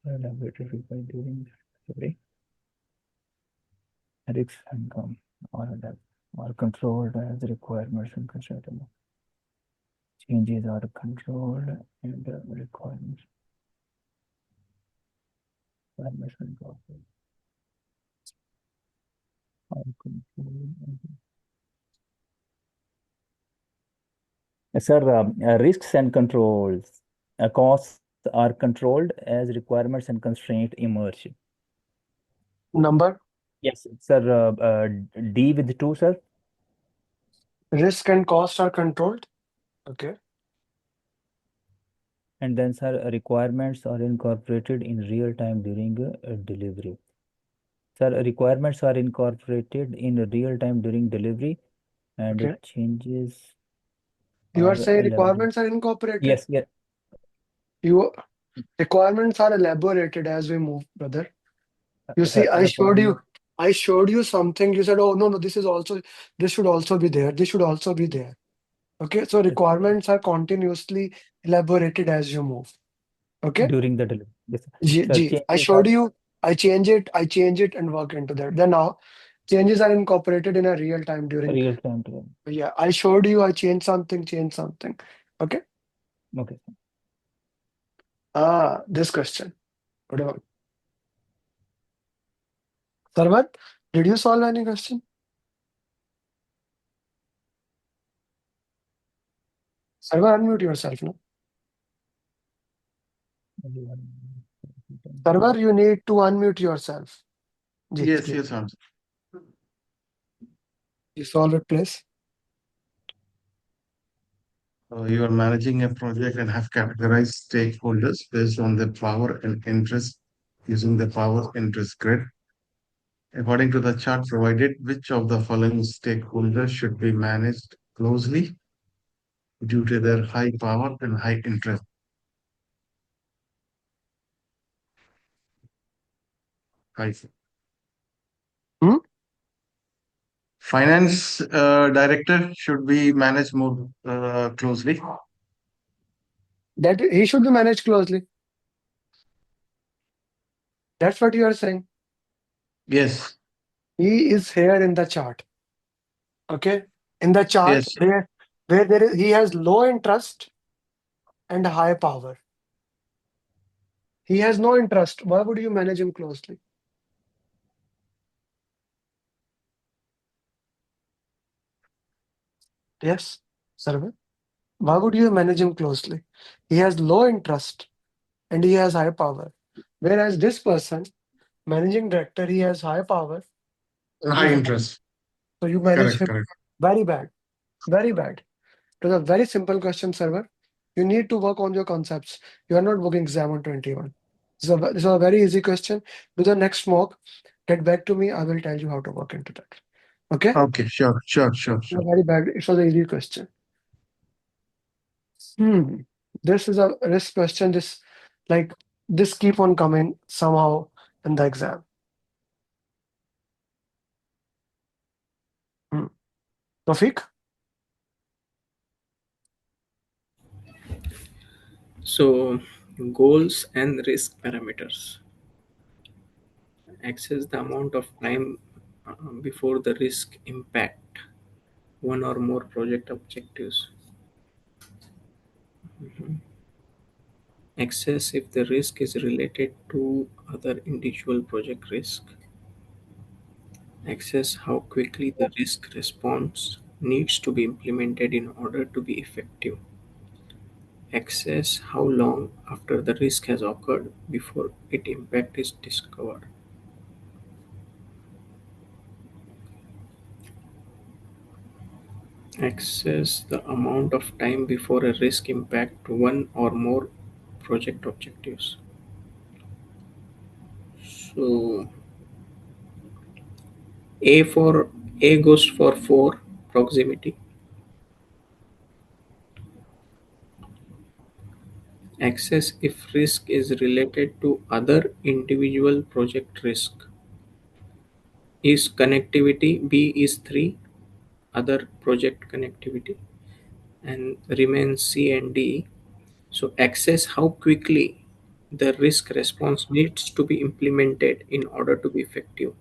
elaborated by during delivery. Risks and are controlled as requirements and constraints. Changes are controlled and requirements. Requirements and controlled are controlled. Sir, risks and controls. Costs are controlled as requirements and constraints emerge. Number, Yes, sir. D with 2, sir. risk and cost are controlled. Okay. And then, sir, requirements are incorporated in real time during delivery. Sir, requirements are incorporated in real time during delivery, and Okay. changes You are are saying elaborated. requirements are incorporated. Yes, yes. Requirements are elaborated as we move, brother. You see, Sir, I showed you something. You said, oh, no, this should also be there. This should also be there. Okay. So requirements are continuously elaborated as you move. Okay. during the delivery. Yes, sir. Sir, I changes showed are you, I change it and work into that. Then now changes are incorporated in a real time during. real time delivery. Yeah. I showed you, I changed something. Okay. Okay. This question. What about Sarvat? Did you solve any question? Sarvat, unmute yourself now. Sarvar, you need to unmute yourself. Yes, sir. You solve it, please. You are managing a project and have categorized stakeholders based on their power and interest using the power interest grid. According to the chart provided, which of the following stakeholders should be managed closely due to their high power and high interest? Hmm? Finance director should be managed more closely. That he should be managed closely. That's what you are saying. Yes. He is here in the chart. Okay. In the chart, Yes. where he has low interest and high power. He has no interest. Why would you manage him closely? Yes, Sarva. Why would you manage him closely? He has low interest and he has high power. Whereas this person, managing director, he has high power. High interest. So you manage Correct, him correct. very bad, very bad. To the very simple question, server, you need to work on your concepts. You are not working exam on 21. So this is a very easy question. Do the next mock. Get back to me. I will tell you how to work into that. Okay? Okay, sure. Very bad. It was an easy question. This is a risk question. This keep on coming somehow in the exam. Rafiq? So, goals and risk parameters. Access the amount of time before the risk impact one or more project objectives. Access if the risk is related to other individual project risk. Access how quickly the risk response needs to be implemented in order to be effective. Access how long after the risk has occurred before its impact is discovered. Access the amount of time before a risk impact one or more project objectives. So A goes for 4, proximity. Access if risk is related to other individual project risk. Is connectivity. B is 3, other project connectivity, and remains C and D. So access how quickly the risk response needs to be implemented in order to be effective.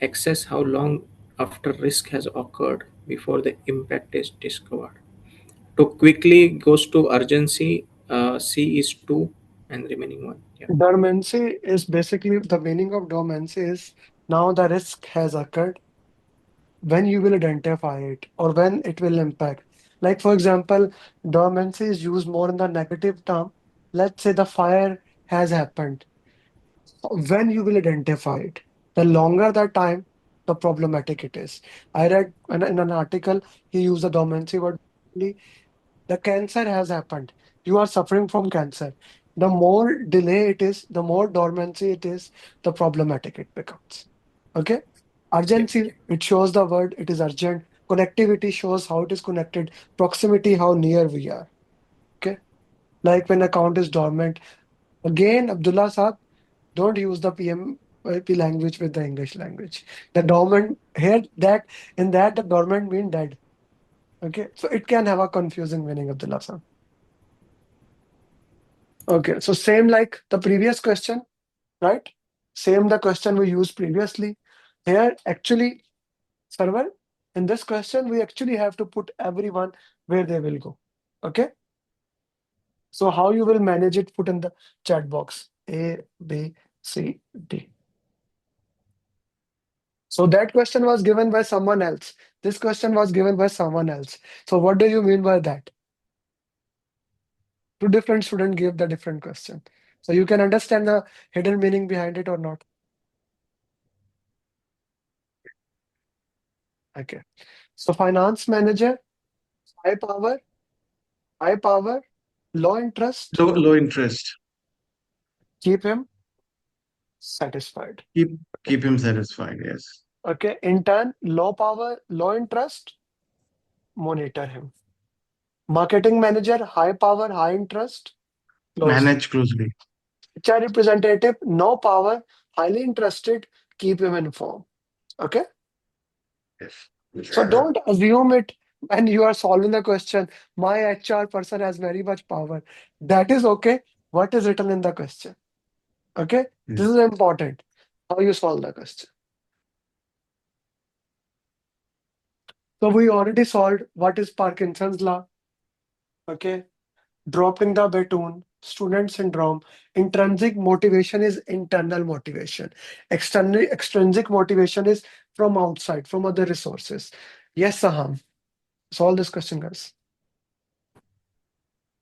Access how long after risk has occurred before the impact is discovered. To quickly goes to urgency. C is 2 and remaining 1. Yeah. Dormancy is basically the meaning of dormancy is now the risk has occurred, when you will identify it or when it will impact. Like for example, dormancy is used more in the negative term. Let's say the fire has happened. When you will identify it, the longer the time, the problematic it is. I read in an article, he used the dormancy word. The cancer has happened. You are suffering from cancer. The more delay it is, the more dormancy it is, the problematic it becomes. Okay? Urgency, it shows the word, it is urgent. Connectivity shows how it is connected. Proximity, how near we are. Okay? Like when account is dormant. Again, Abdullah Saab, don't use the PMP language with the English language. The dormant, here, that, in that, the dormant mean dead. Okay? So it can have a confusing meaning, Abdullah Saab. Okay, so same like the previous question, right? Same the question we used previously. Here, actually, server, in this question, we actually have to put everyone where they will go. Okay? So how you will manage it, put in the chat box. A, B, C, D. So that question was given by someone else. This question was given by someone else. So what do you mean by that? Two different students gave the different question. So you can understand the hidden meaning behind it or not. Okay. So finance manager, high power, low interest, Low interest. keep him satisfied. Keep him satisfied, yes. Okay. Intern, low power, low interest, monitor him. Marketing manager, high power, high interest, close. Manage closely. HR representative, no power, highly interested, keep him informed. Okay. Yes. So don't assume it when you are solving the question. My HR person has very much power. That is okay. What is written in the question? Okay. This is important. How you solve the question. So we already solved what is Parkinson's law. Okay. Dropping the baton, student syndrome. Intrinsic motivation is internal motivation. Extrinsic motivation is from outside, from other resources. Yes, Saham. Solve this question, guys.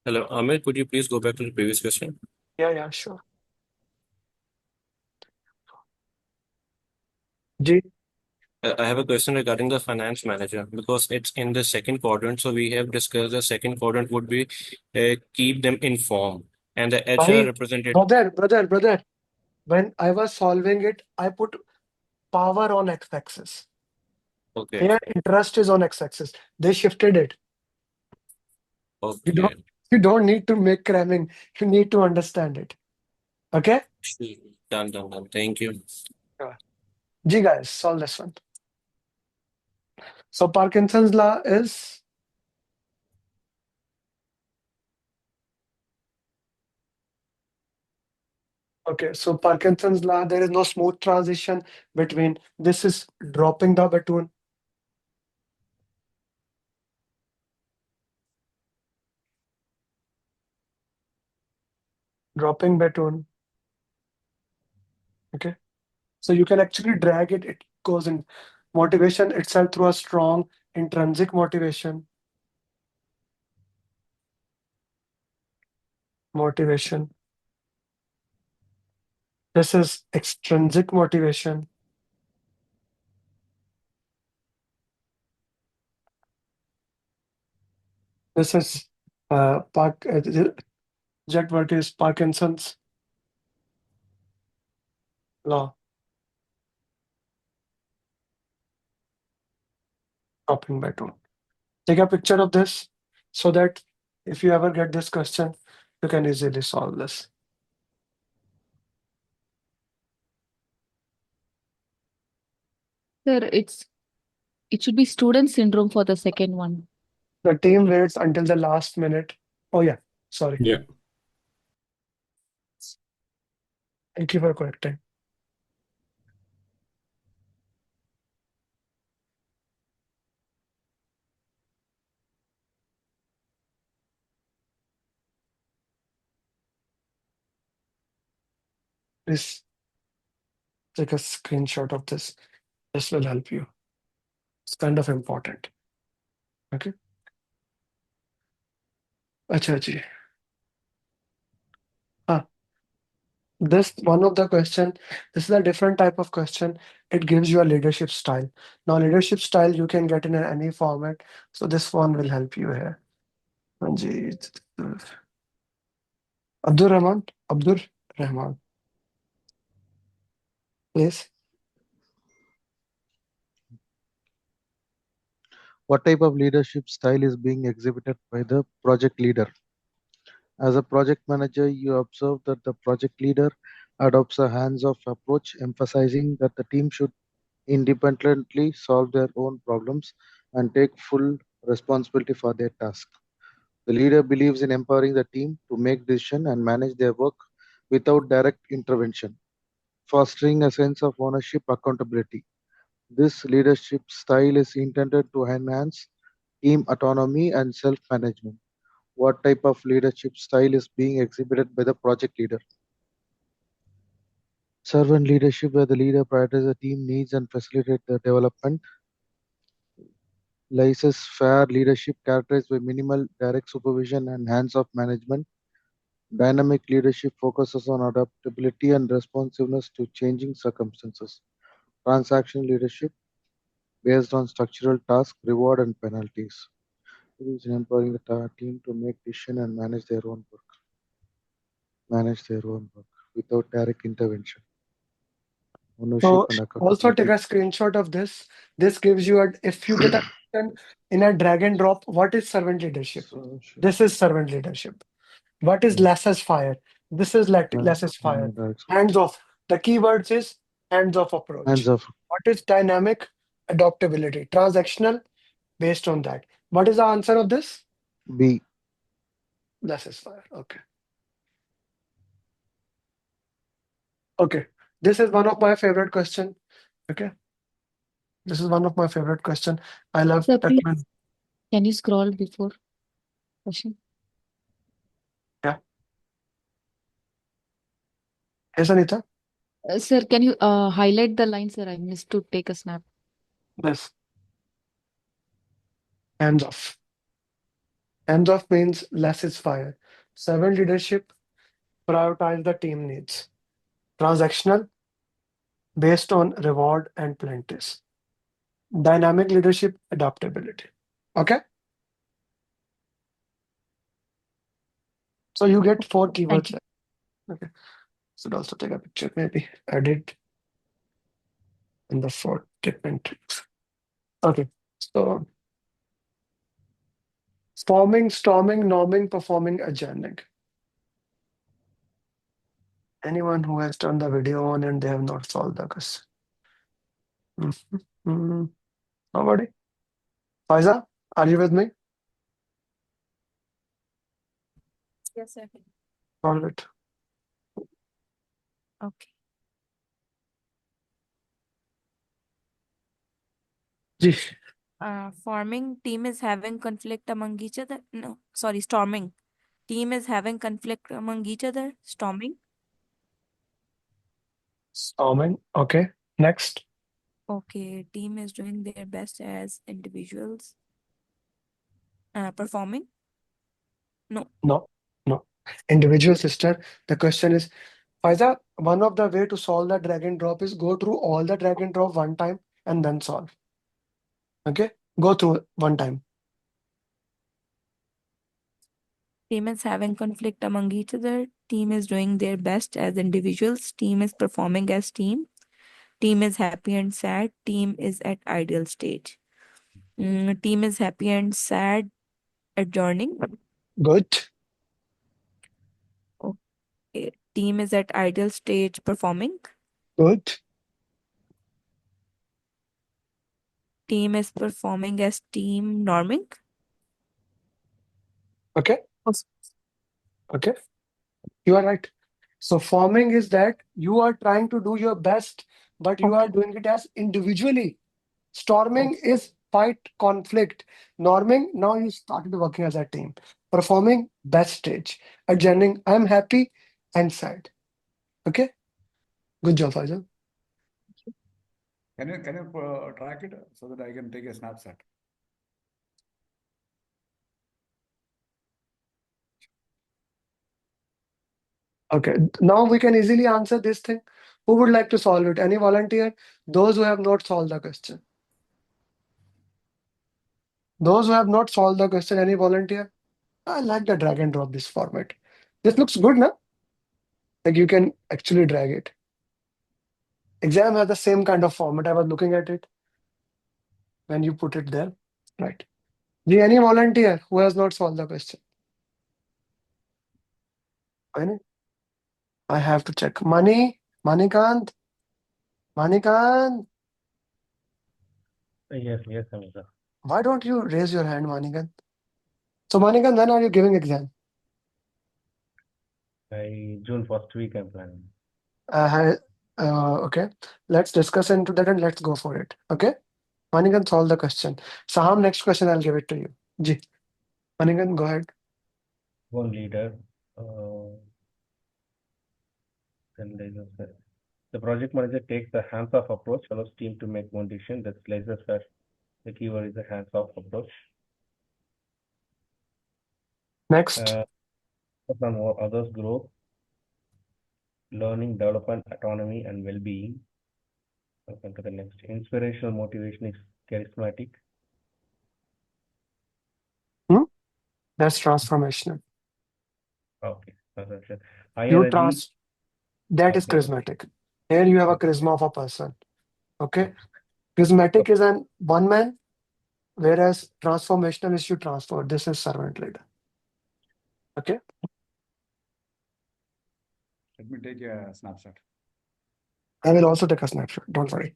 Hello, Amer, could you please go back to the previous question? Yeah, sure. G. I have a question regarding the finance manager because it's in the second quadrant. So we have discussed the second quadrant would be keep them informed, and the HR Bhai, representative. brother. When I was solving it, I put power on x-axis. Okay. Here, interest is on x-axis. They shifted it. You don't, Okay. you don't need to make cramming. You need to understand it. Okay? Done. Thank you. Sure. G guys, solve this one. So Parkinson's law is okay. So Parkinson's law, there is no smooth transition between this is dropping the baton. Dropping baton. Okay. So you can actually drag it. It goes in motivation itself through a strong intrinsic motivation. Motivation. This is extrinsic motivation. This is exact word is Parkinson's law. Dropping baton. Take a picture of this so that if you ever get this question, you can easily solve this. Sir, it should be student syndrome for the second one. The team waits until the last minute. Oh yeah, sorry. Yeah. Thank you for correcting. Please take a screenshot of this. This will help you. It's kind of important. Okay. Acha ji. This one of the question, this is a different type of question. It gives you a leadership style. Now, leadership style you can get in any format. So this one will help you here. Ji. Abdur Rahman, please. What type of leadership style is being exhibited by the project leader? As a project manager, you observe that the project leader adopts a hands-off approach, emphasizing that the team should independently solve their own problems and take full responsibility for their task. The leader believes in empowering the team to make decisions and manage their work without direct intervention, fostering a sense of ownership accountability. This leadership style is intended to enhance team autonomy and self-management. What type of leadership style is being exhibited by the project leader? Servant leadership, where the leader prioritizes the team needs and facilitate the development. Laissez-faire leadership characterized by minimal direct supervision and hands-off management. Dynamic leadership focuses on adaptability and responsiveness to changing circumstances. Transaction leadership based on structural task, reward, and penalties. It is empowering the team to make decisions and manage their own work without direct intervention. Ownership So and also take accountability. a screenshot of this. This gives you if you get a question in a drag and drop, what is servant leadership? This is servant leadership. What is laissez-faire? This is laissez-faire. Hands off. The keywords is hands off approach. Hands off. What is dynamic? Adaptability. Transactional based on that. What is the answer of this? B. Laissez-faire. Okay. Okay. This is one of my favorite question. Okay. This is one of my favorite question. I love Sir, that please, one. can you scroll before question? Yeah. Yes, Anita. Sir, can you highlight the line, sir? I missed to take a snap. Yes. Hands off. Hands off means laissez-faire. Servant leadership prioritize the team needs. Transactional based on reward and plenties. Dynamic leadership, adaptability. Okay. So you get 4 keywords. Okay. Should also take a picture, maybe edit in the 4 statement. Okay. So forming, storming, norming, performing, adjourning. Anyone who has turned the video on and they have not solved the question. Nobody? Faiza, are you with me? Yes, sir. Solve it. Okay. Ji. Forming team is having conflict among each other. No, sorry, storming. Team is having conflict among each other. Storming. Storming. Okay. Next. Okay. Team is doing their best as individuals. Performing. No. No. No. Individual sister. The question is, Faiza, one of the way to solve the drag and drop is go through all the drag and drop one time and then solve. Okay. Go through one time. Team is having conflict among each other. Team is doing their best as individuals. Team is performing as team. Team is happy and sad. Team is at ideal stage. Team is happy and sad. Adjourning. Good. Okay. Team is at ideal stage. Performing. Good. Team is performing as team. Norming. Okay. Okay. You are right. So forming is that you are trying to do your best, but you are doing it as individually. Storming is fight conflict. Norming, now you started working as a team. Performing, best stage. Adjourning, I'm happy and sad. Okay? Good job, Faisal. Can you track it so that I can take a snapshot? Okay, now we can easily answer this thing. Who would like to solve it? Any volunteer? Those who have not solved the question. Those who have not solved the question, any volunteer? I like the drag and drop this format. This looks good, na? Like you can actually drag it. Exam has the same kind of format. I was looking at it when you put it there. Right. Any volunteer who has not solved the question? Any? I have to check. Manikant? Manikant? Yes, sir. Why don't you raise your hand, Manikant? So Manikant, when are you giving exam? By June first week, I'm planning. Okay. Let's discuss into that and let's go for it. Okay. Manikant, solve the question. Saham, next question, I'll give it to you. Ji. Manikant, go ahead. One leader. Then the project manager takes the hands-off approach, allows team to make one decision. That's laissez-faire. The keyword is the hands-off approach. Next. Some more others grow. Learning, development, autonomy, and well-being. Welcome to the next. Inspirational motivation is charismatic. That's transformational. Okay. That is charismatic. Here you have a charisma of a person. Okay. Charismatic is an one man, whereas transformational is you transfer. This is servant leader. Okay. Let me take a snapshot. I will also take a snapshot. Don't worry.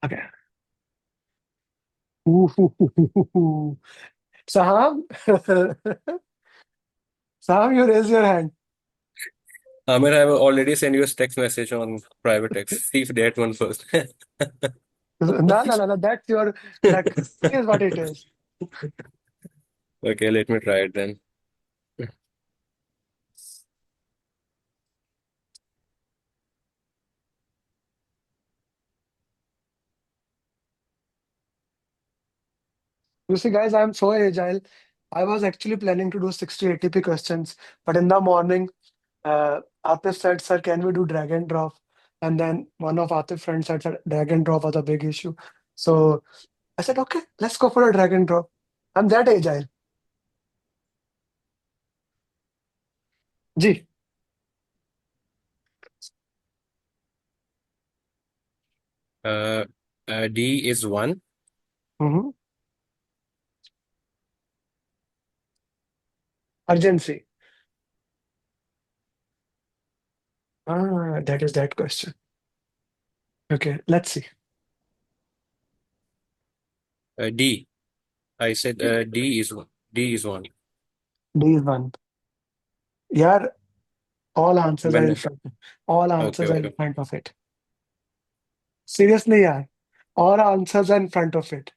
Okay. Saham, Saham, you raise your hand. Amer, I have already sent you a text message on private text. See if that one first. No. That's your luck. Here's what it is. Okay, let me try it then. You see, guys, I'm so agile. I was actually planning to do 60 ATP questions, but in the morning, Atif said, "Sir, can we do drag and drop?" And then one of Atif's friends said, "Sir, drag and drop was a big issue." So I said, "Okay, let's go for a drag and drop." I'm that agile. Ji. Uh, D is 1. Mm-hmm. Urgency. That is that question. Okay, let's see. D. I said D is 1. D is 1. D is one. Yeah, all answers are in When, front. All okay, answers are in okay. front of it. Seriously, yeah. All answers are in front of it.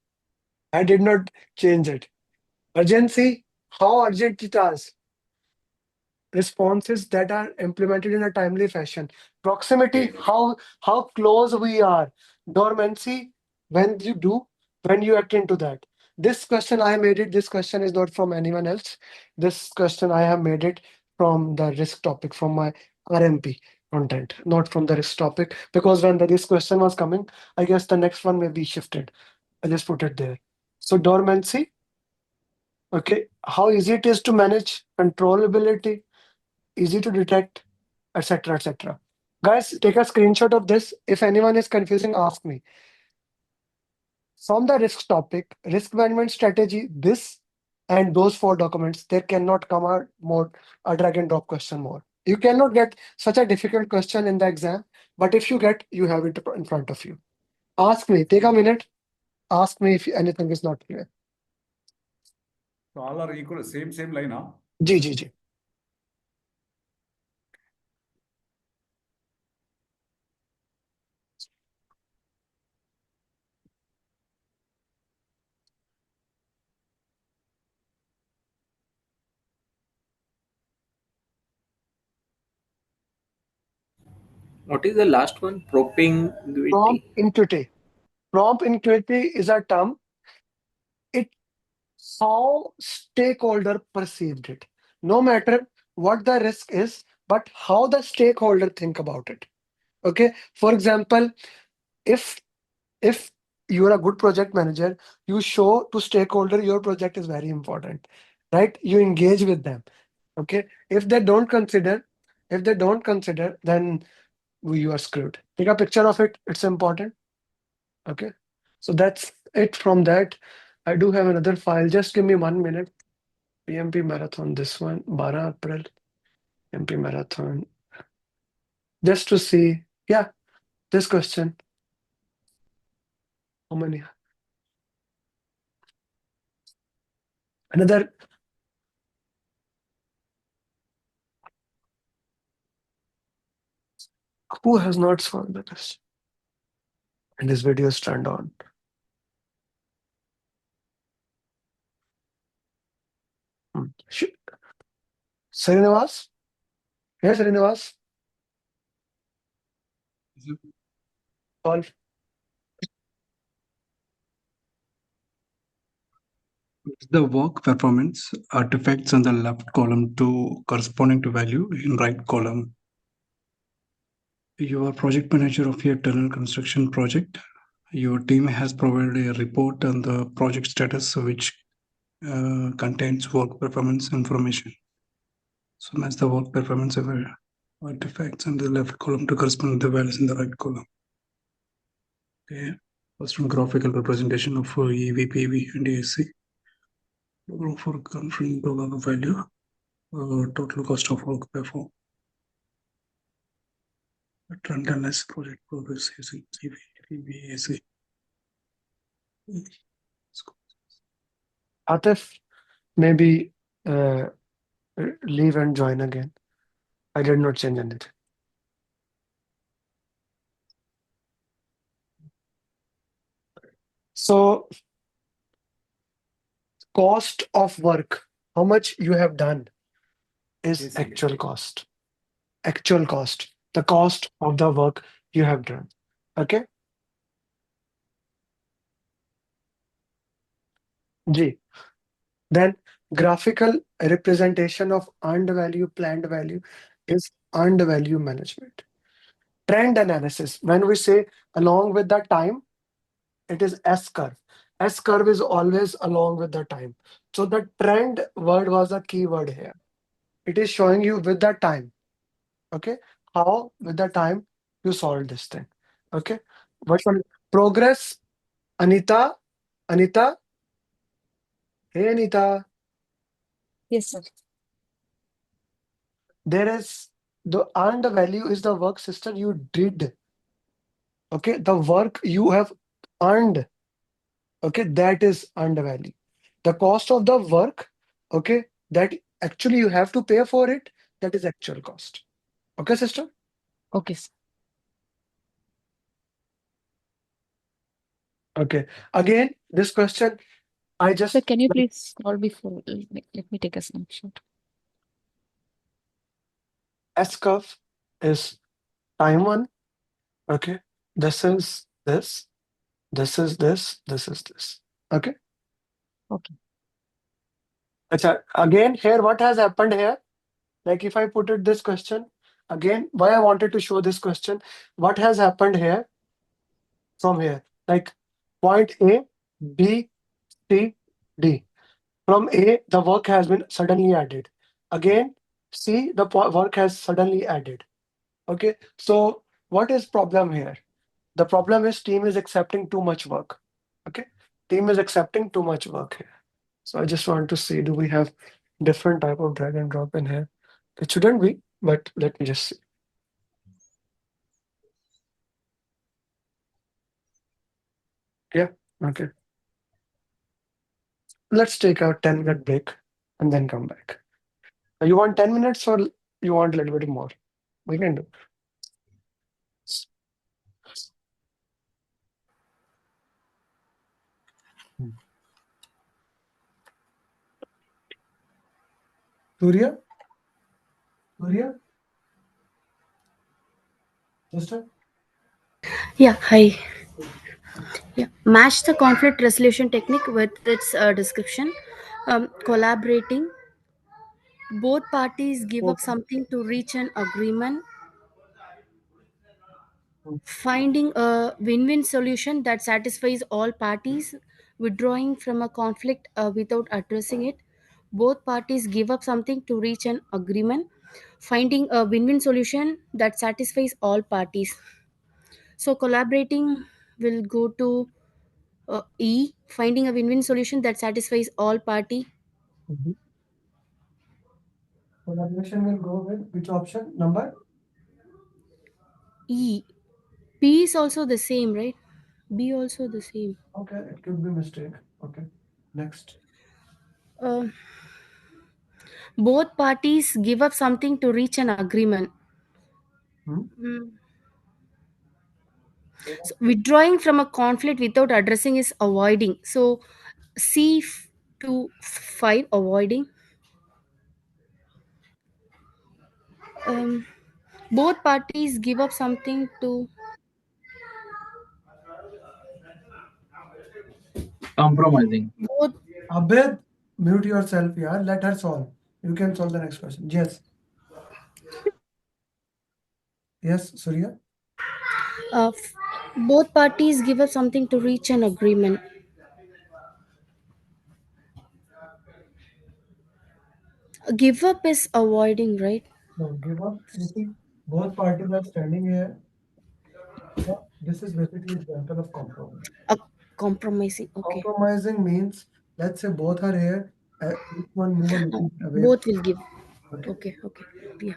I did not change it. Urgency, how urgent it is. Responses that are implemented in a timely fashion. Proximity, Okay. how close we are. Dormancy, when you attend to that. This question I made it. This question is not from anyone else. This question I have made it from the risk topic from my RMP content, not from the risk topic. Because when this question was coming, I guess the next one may be shifted. I just put it there. So dormancy, okay, how easy it is to manage, controllability, easy to detect, etc., etc. Guys, take a screenshot of this. If anyone is confusing, ask me. From the risk topic, risk management strategy, this and those 4 documents, there cannot come a drag and drop question more. You cannot get such a difficult question in the exam, but if you get, you have it in front of you. Ask me, take a minute, ask me if anything is not clear. So all are equal, same line, huh? Ji. What is the last one? Propinquity. Propinquity. Propinquity is a term. It how stakeholder perceived it. No matter what the risk is, but how the stakeholder think about it. Okay. For example, if if you are a good project manager, you show to stakeholder your project is very important, right? You engage with them. Okay. If they don't consider, then you are screwed. Take a picture of it. It's important. Okay. So that's it from that. I do have another file. Just give me 1 minute. PMP marathon, this one, 12 April, PMP marathon. Just to see, yeah, this question. How many? Another. Who has not solved the question? And this video is turned on. Srinivas? Yes, Srinivas? Solve. The work performance artifacts on the left column to corresponding to value in right column. You are project manager of your tunnel construction project. Your team has provided a report on the project status which contains work performance information. So match the work performance artifacts on the left column to correspond to the values in the right column. Okay. First one, graphical representation of EV, PV, and AC. For confirming the value, total cost of work performed. Trend analysis project progress using EV, PV, AC. Atif, maybe leave and join again. I did not change anything. So, cost of work, how much you have done is actual cost. Actual cost, the cost of the work you have done. Okay. G. Then graphical representation of earned value, planned value is earned value management. Trend analysis. When we say along with the time, it is S curve. S curve is always along with the time. So the trend word was a key word here. It is showing you with the time. Okay. How with the time you solve this thing. Okay. What progress? Anita. Anita. Hey Anita. Yes, sir. There is the earned value is the work system you did. Okay. The work you have earned. Okay. That is earned value. The cost of the work. Okay. That actually you have to pay for it. That is actual cost. Okay, sister? Okay, sir. Okay. Again, this question, I Sir, just can you please scroll before? Let me take a snapshot. S curve is time one. Okay. This is this. This is this. This is this. Okay. Okay. Acha, again, here, what has happened here? Like if I put it this question, again, why I wanted to show this question, what has happened here from here? Like point A, B, C, D. From A, the work has been suddenly added. Again, C, the work has suddenly added. Okay, so what is problem here? The problem is team is accepting too much work. Okay, team is accepting too much work here. So I just want to see, do we have different type of drag and drop in here? It shouldn't be, but let me just see. Yeah, okay. Let's take a 10-minute break and then come back. You want 10 minutes or you want a little bit more? We can do. Surya? Surya? Sister? Yeah, hi. Yeah, match the conflict resolution technique with its description. Collaborating, both parties give up something to reach an agreement. Finding a win-win solution that satisfies all parties. Withdrawing from a conflict without addressing it. Both parties give up something to reach an agreement. Finding a win-win solution that satisfies all parties. So collaborating will go to E, finding a win-win solution that satisfies all party. Mhm. Collaboration will go with which option? Number? E. P is also the same, right? B also the same. Okay, it could be mistake. Okay, next. Uh, Both parties give up something to reach an agreement. Hmm? Hmm. So withdrawing from a conflict without addressing is avoiding. So to 5, avoiding. Um, Both parties give up something to Compromising. both. Abed, mute yourself, yeah. Let her solve. You can solve the next question. Yes. Yes, Surya. Uh, f- Both parties give up something to reach an agreement. Give up is avoiding, right? No, give up. You see, both parties are standing here. Yeah, this is basically example of compromise. A compromising. Okay. Compromising means, let's say both are here, each one move a little bit away. Both will give. Okay. Okay. Okay. Yeah.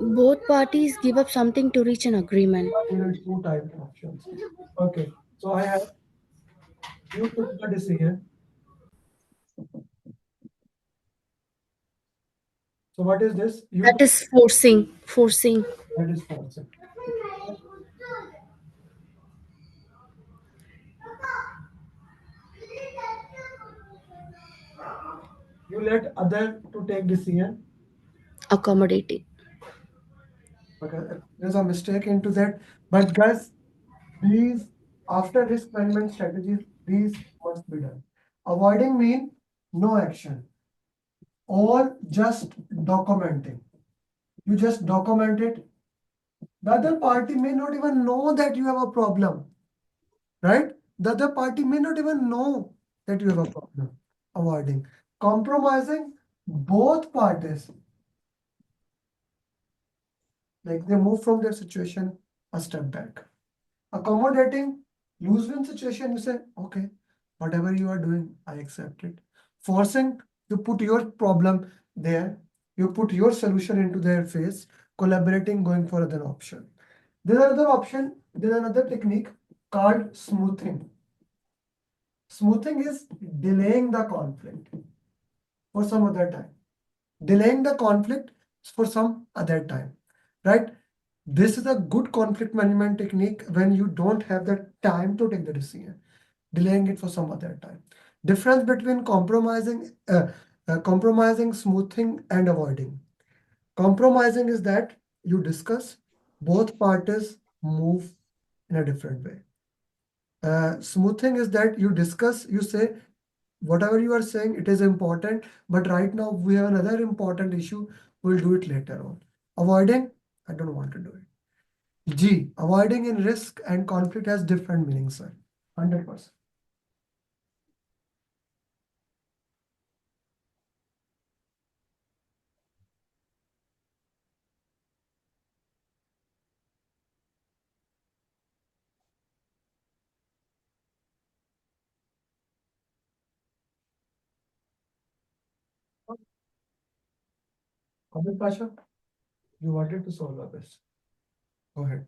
Both parties give up something to reach an agreement. There are two type of options. Okay. So I have you took the decision. So what is this? You That is forcing. Forcing. that is false. You let other to take decision. Accommodating. Okay. There's a mistake into that. But guys, please, after risk management strategies, These must be done. Avoiding mean no action or just documenting. You just document it. The other party may not even know that you have a problem, right? The other party may not even know that you have a problem. Avoiding. Compromising both parties. Like they move from their situation a step back. Accommodating lose-win situation, you say, okay, whatever you are doing, I accept it. Forcing, you put your problem there, you put your solution into their face. Collaborating, going for another option. There's another option, there's another technique called smoothing. Smoothing is delaying the conflict for some other time. Delaying the conflict for some other time, right? This is a good conflict management technique when you don't have the time to take the decision, delaying it for some other time. Difference between compromising, smoothing, and avoiding. Compromising is that you discuss, both parties move in a different way. Smoothing is that you discuss, you say, whatever you are saying, it is important, but right now we have another important issue. We'll do it later on. Avoiding, I don't want to do it. G, avoiding in risk and conflict has different meanings, sir. 100%. Abid Pasha, you wanted to solve this. Go ahead.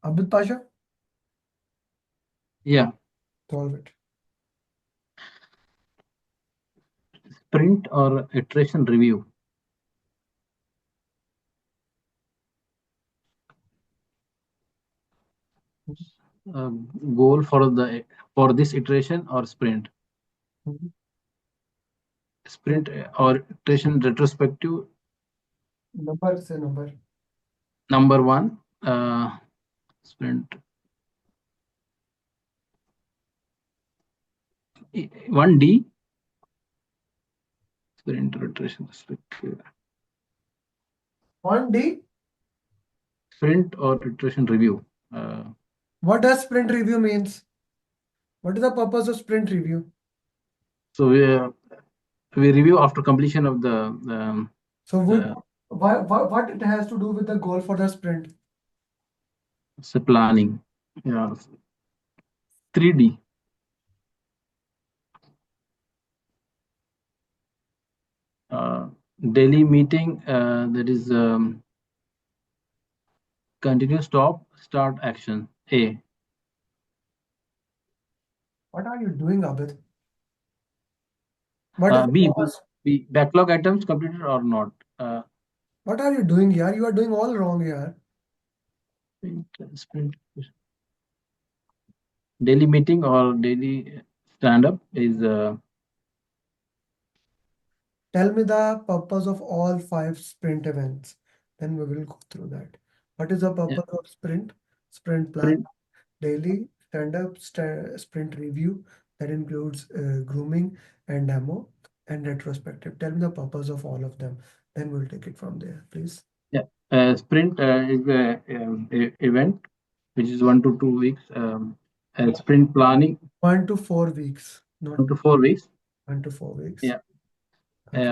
Abid Pasha, Yeah, solve it. sprint or iteration review. Goal for this iteration or sprint. Mhm. Sprint or iteration retrospective. Number, say number. Number one, sprint 1D, sprint or iteration retrospective. 1D, Sprint or iteration review. what does sprint review means? What is the purpose of sprint review? So we review after completion of the So what it has to do with the goal for the sprint? planning. Yeah, 3D. Daily meeting, that is continue, stop, start, action. A. What are you doing, Abid? What is the B. purpose? B. Backlog items completed or not. What are you doing here? You are doing all wrong here. Sprint. Daily meeting or daily stand up is Tell me the purpose of all 5 sprint events. Then we will go through that. What is the yeah, purpose of sprint? Sprint plan, sprint. daily, stand-up, sprint review. That includes grooming and demo and retrospective. Tell me the purpose of all of them. Then we'll take it from there, please. Yeah, sprint is a event which is 1 to 2 weeks. Sprint planning 1 to 4 weeks, not 1 to 4 weeks. 1 to 4 weeks. Yeah. Okay.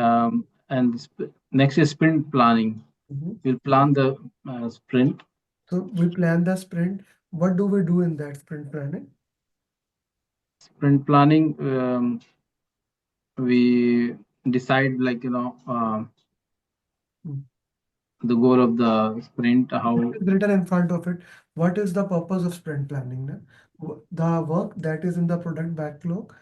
And next is sprint planning. Mhm. We'll plan the sprint. So we plan the sprint. What do we do in that sprint planning? Sprint planning, we decide Mm. the goal of the sprint, how It's written in front of it. What is the purpose of sprint planning? Na? The work that is in the product backlog,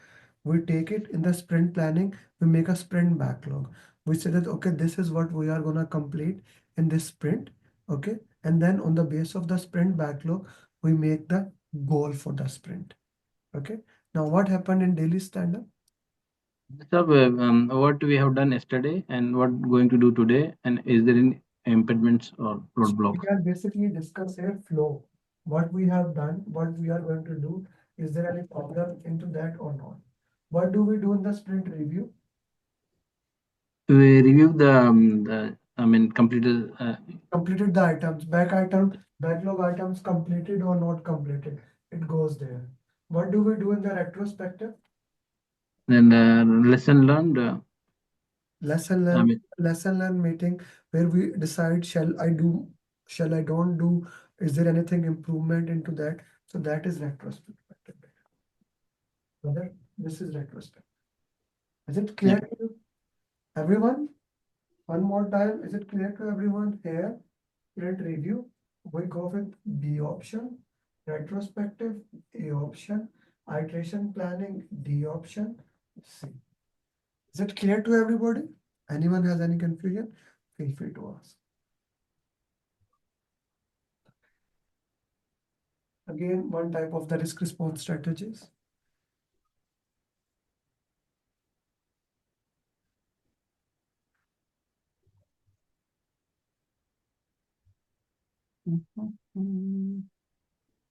we take it in the sprint planning, we make a sprint backlog. We say that, okay, this is what we are going to complete in this sprint. Okay. And then on the base of the sprint backlog, we make the goal for the sprint. Okay. Now, what happened in daily stand-up? what we have done yesterday and what going to do today, and is there any impediments or We roadblocks. can basically discuss a flow. what we have done, what we are going to do. Is there any problem into that or not? What do we do in the sprint review? We review completed. Completed the items, backlog items completed or not completed. It goes there. What do we do in the retrospective? Then lesson learned. Lesson learned meeting where we decide, shall I do, shall I don't do, is there anything improvement into that? So that is retrospective. Whether this is retrospective. Is it clear to you? Everyone? One more time, is it clear to everyone here? Sprint review, we go with B option, retrospective, A option, iteration planning, D option, C. Is it clear to everybody? Anyone has any confusion? Feel free to ask. Again, one type of the risk response strategies.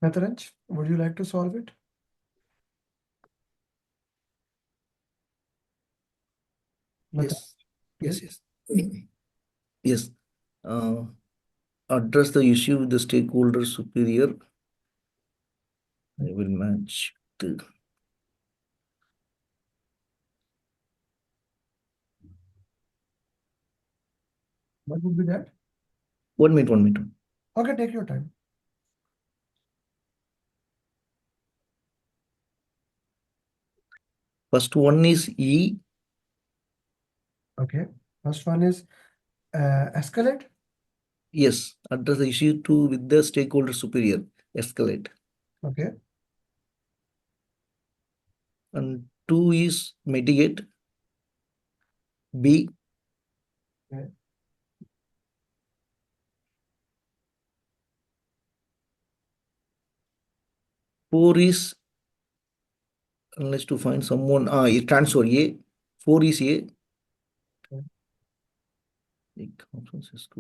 Mataranj, would you like to solve it? Yes, yes, yes. Yes. Address the issue with the stakeholder superior. I will match the. What would be that? 1 minute, 1 minute. Okay, take your time. First one is E. Okay, first one is escalate. Yes, address the issue with the stakeholder superior. Escalate. Okay. And 2 is mitigate. B. Okay. Four is, unless to find someone, transfer A. 4 is A.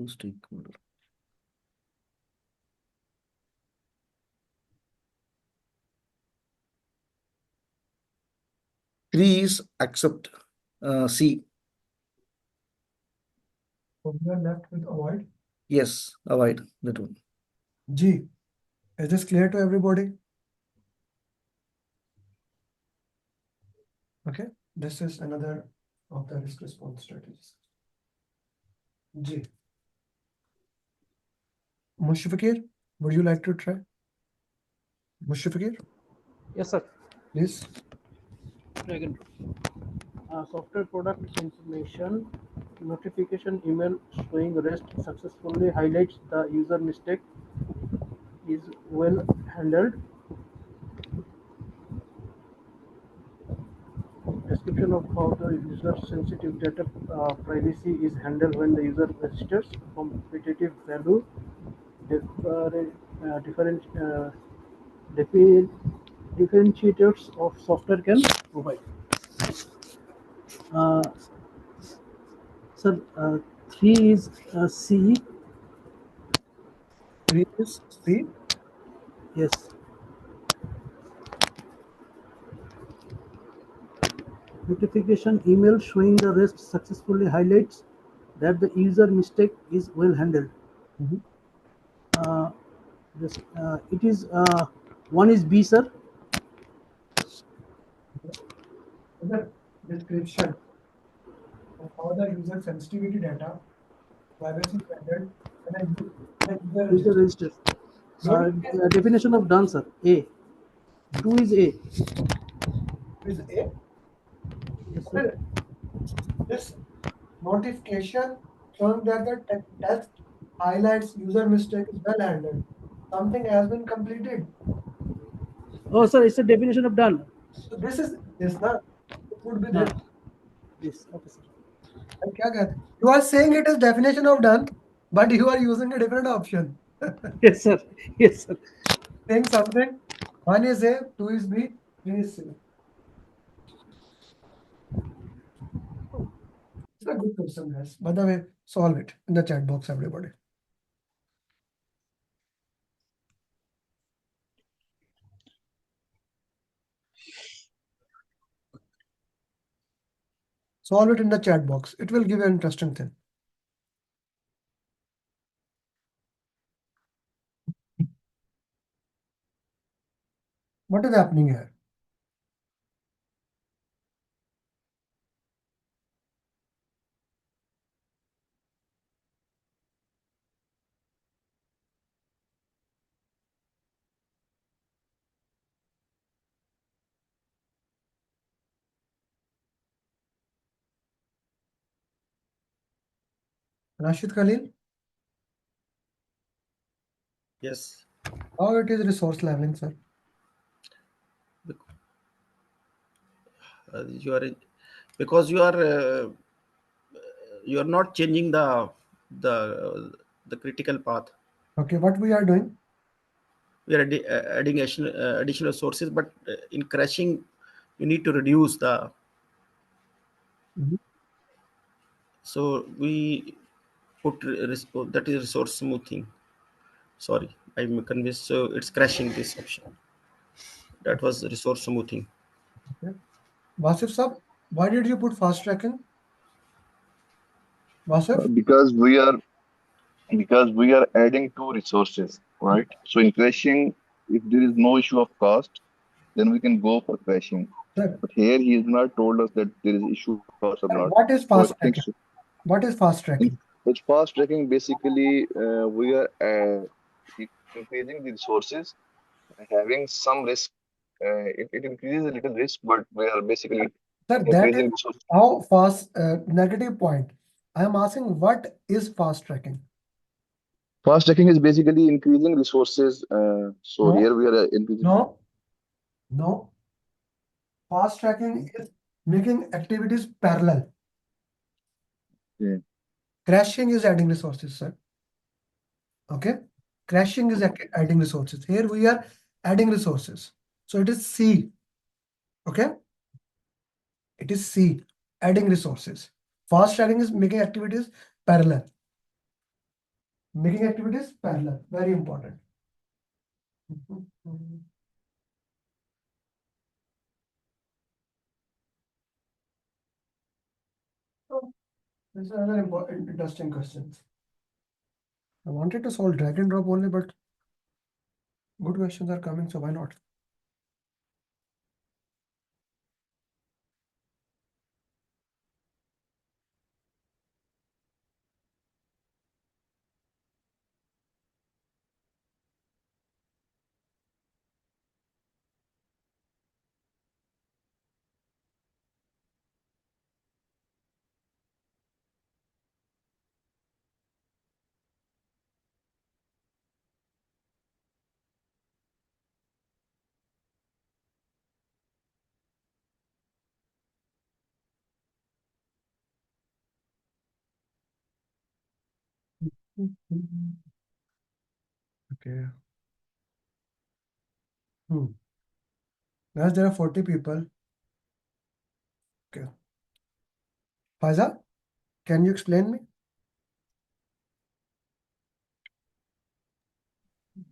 Stakeholder. 3 is accept. C. So we are left with avoid. Yes, avoid that one. G. Is this clear to everybody? Okay, this is another of the risk response strategies. G. Mushfiqir, would you like to try? Mushfiqir? Yes, sir. Please. Dragon. Software product information notification email showing rest successfully highlights the user mistake is well handled. Description of how the user sensitive data privacy is handled when the user registers. Competitive value differentiators of software can provide. Sir, 3 is C. 3 is C. Yes. Notification email showing the rest successfully highlights that the user mistake is well handled. It is 1 is B, sir. The description of how the user sensitivity data privacy standard and a user registers. Definition of done, sir. A. 2 is A. Is A. Yes, sir. This notification showing that the test highlights user mistake is well handled. Something has been completed. Oh, sir, it's a definition of done. So this is this, na? It would be this. Yes, okay, sir. You are saying it is definition of done, but you are using a different option. Yes, sir. Yes, sir. Saying something. 1 is A, 2 is B, 3 is C. It's a good question, guys. By the way, solve it in the chat box, everybody. Solve it in the chat box. It will give you an interesting thing. What is happening here? Rashid Khalil, Yes. how it is resource leveling, sir? You are because you are not changing the the critical path. Okay, what we are doing? We are adding additional sources, but in crashing, you need to reduce the. Mhm. So we put that is resource smoothing. Sorry, I'm convinced. So it's crashing this option. That was resource smoothing. Okay. Wasif sir, why did you put fast tracking? Wasif? Because we are adding two resources, right? So in crashing, if there is no issue of cost, then we can go for crashing. Sir, But here he has not told us that there is issue of cost or not. what is So I fast think tracking? What is fast in tracking? with fast tracking, basically we are increasing the resources, having some risk. It increases a little risk, but we are basically Sir, that is increasing resources. how fast, negative point. I am asking what is fast tracking? Fast tracking is basically increasing resources. So No, here we are increasing. no, no. Fast tracking is making activities parallel. Yeah. Crashing is adding resources, sir. Okay. Crashing is adding resources. Here we are adding resources. So it is C. Okay. It is C, adding resources. Fast tracking is making activities parallel. Making activities parallel. Very important. So this is another important, interesting question. I wanted to solve drag and drop only, but good questions are coming, so why not? Okay. As there are 40 people. Okay. Faiza, can you explain me?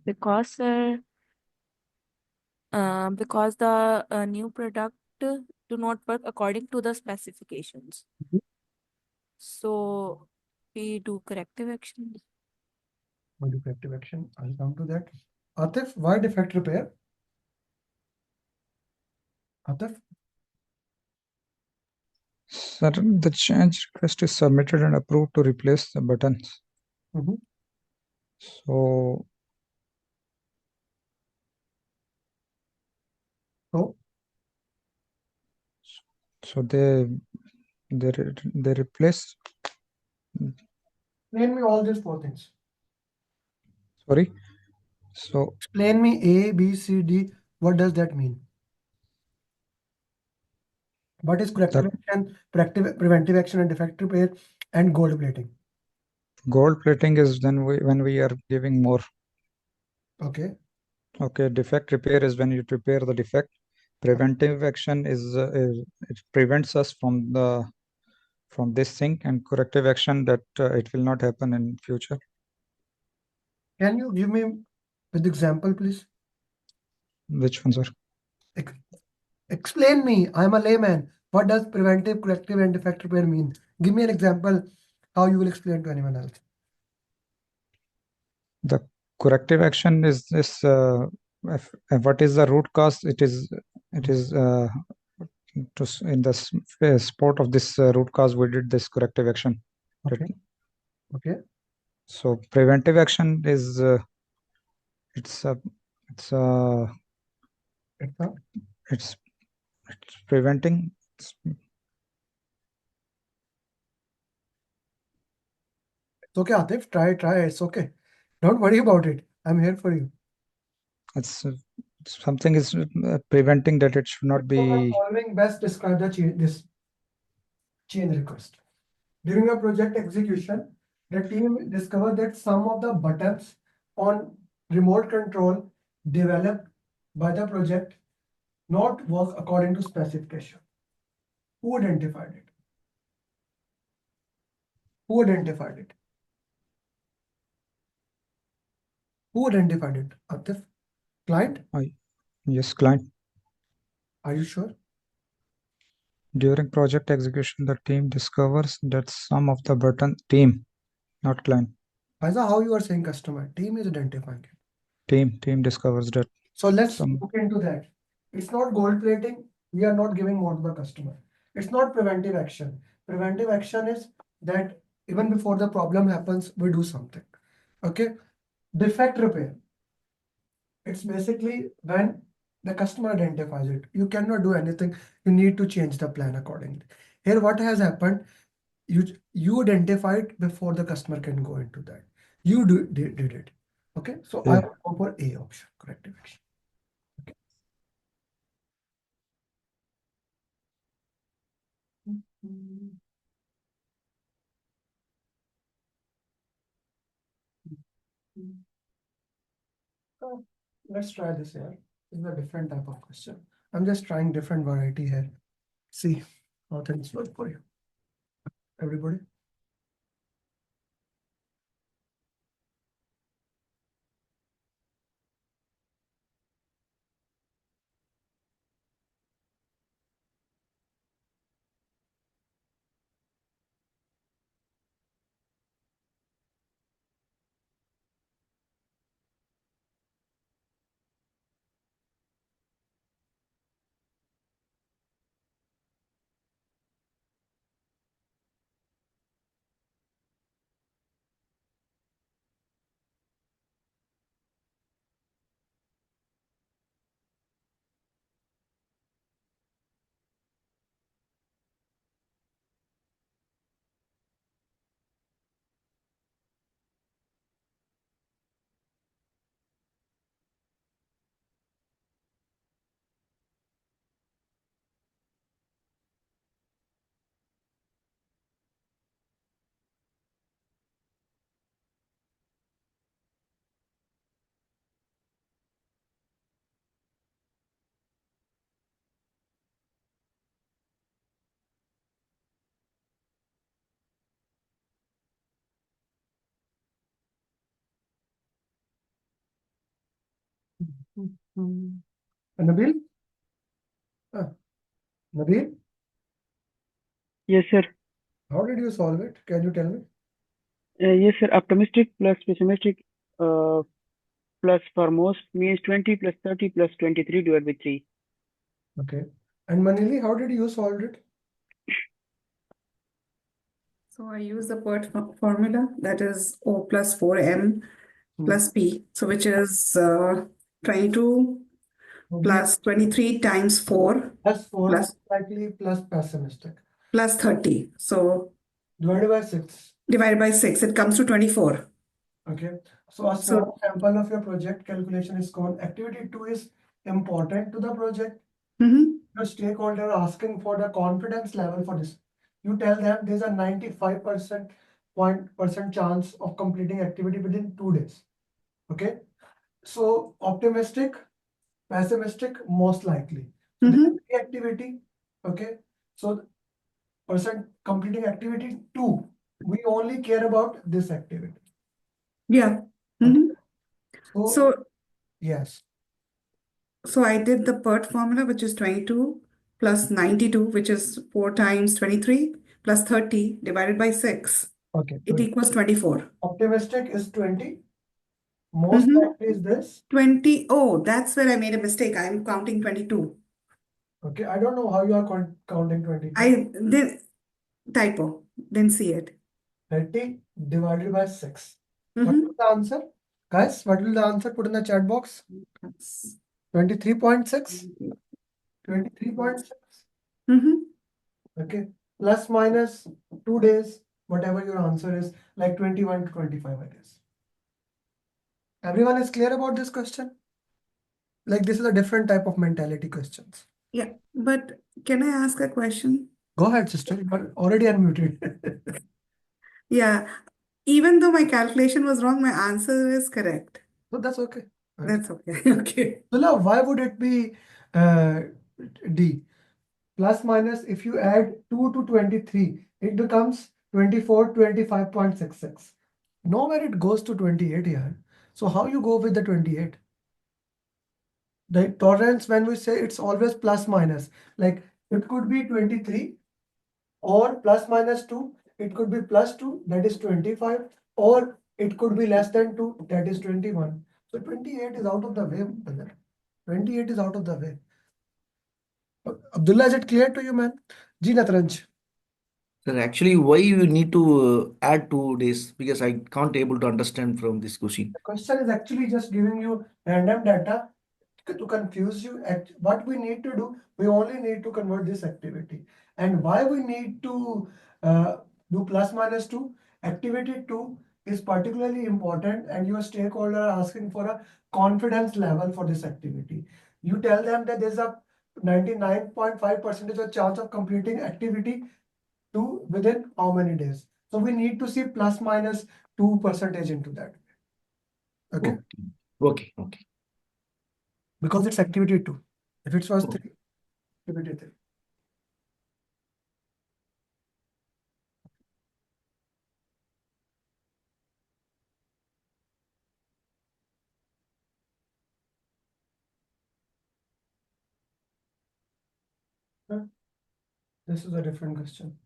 Because because the new product do not work according to the specifications. Mhm. So we do corrective actions. What defective action? I'll come to that. Atif, why defect repair? Atif? Sir, the change request is submitted and approved to replace the buttons. Mhm. So So so they replace. explain me all these four things. Sorry. So Explain me A, B, C, D. What does that mean? What is corrective action, preventive action, and defect repair, and gold plating? gold plating is when we are giving more. Okay. Okay. Defect repair is when you repair the defect. Preventive action is it prevents us from this thing, and corrective action that it will not happen in future. Can you give me with example, please? Which one, sir? Explain me. I'm a layman. What does preventive, corrective, and defect repair mean? Give me an example how you will explain to anyone else. The corrective action is this. What is the root cause? It is in the spot of this root cause. We did this corrective action. Okay. Okay. So preventive action is it's preventing. It's okay, Atif. Try. It's okay. Don't worry about it. I'm here for you. It's something is preventing that it should not be. Following best describe this change request. During a project execution, the team discovered that some of the buttons on remote control developed by the project not work according to specification. Who identified it? Who identified it? Who identified it? Atif? Client? Yes, client. Are you sure? During project execution, the team discovers that some of the button team, not client. Faisa, how you are saying customer? Team is identifying it. Team discovers that. So let's look into that. It's not gold plating. We are not giving more to the customer. It's not preventive action. Preventive action is that even before the problem happens, we do something. Okay. Defect repair. It's basically when the customer identifies it. You cannot do anything. You need to change the plan accordingly. Here, what has happened? You identified before the customer can go into that. You did it. Okay. So I will go for A option, corrective action. Let's try this here. This is a different type of question. I'm just trying different variety here. See how things work for you. Everybody. Nabil? Nabil? Yes, sir. How did you solve it? Can you tell me? Yes, sir. Optimistic plus pessimistic plus for most means 20 plus 30 plus 23 divided by 3. Okay. And Manili, how did you solve it? So I use the PERT formula, that is O plus 4M plus P. So which is 22 plus 23 times 4 plus 4 plus likely plus pessimistic. Plus 30. So divided by 6. Divided by 6, it comes to 24. Okay. So a small sample of your project calculation is called activity 2 is important to the project. Your stakeholder asking for the confidence level for this. You tell them there's a 95% chance of completing activity within 2 days. Okay. So optimistic, pessimistic, most likely. So the activity. Okay. So percent completing activity 2. We only care about this activity. Yeah. So yes. So I did the PERT formula, which is 22 plus 92, which is 4 times 23, plus 30 divided by 6. Okay. It equals 24. Optimistic is 20. Most Mhm. likely is this. 20. Oh, that's where I made a mistake. I'm counting 22. Okay. I don't know how you are counting 22. I did typo. Didn't see it. 30 divided by 6. What Mhm. will the answer? Guys, what will the answer? Put in the chat box. That's- 23.6. 23.6. Mhm. Okay. Plus minus 2 days, whatever your answer is, like 21 to 25, I guess. Everyone is clear about this question? Like this is a different type of mentality questions. Yeah, but can I ask a question? Go ahead, sister. You are already unmuted. Yeah, even though my calculation was wrong, my answer is correct. So that's okay. That's okay. Okay. So now, why would it be D? Plus minus, if you add 2 to 23, it becomes 24, 25.66. Nowhere it goes to 28 here. So how you go with the 28? The tolerance, when we say it's always plus minus, like it could be 23 or plus minus 2, it could be plus 2, that is 25, or it could be less than 2, that is 21. So 28 is out of the way, brother. 28 is out of the way. Abdullah, is it clear to you, man? Ji Natranj. Sir, actually, why you need to add 2 days? Because I can't able to understand from this question. The question is actually just giving you random data to confuse you. What we need to do, we only need to convert this activity. And why we need to do plus minus 2? Activity 2 is particularly important, and your stakeholder are asking for a confidence level for this activity. You tell them that there's a 99.5% of chance of completing activity 2 within how many days. So we need to see plus minus 2% into that. Okay? Okay. Because it's activity 2. If it was 3, activity 3. This is a different question.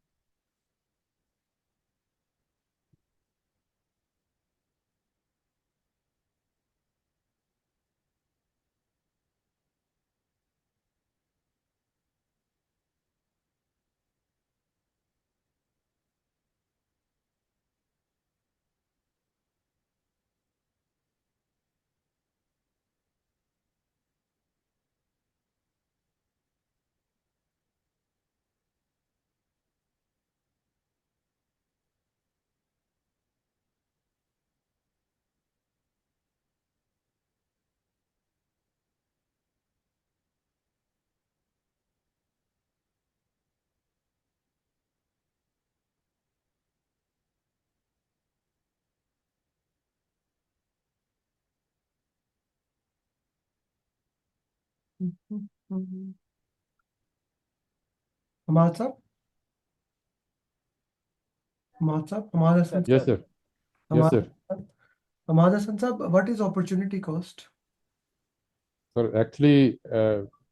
Hamad sir? Hamad sir? Hamad Hassan Yes, sir? sir. Yes, sir. Hamad Hassan sir, what is opportunity cost? So actually,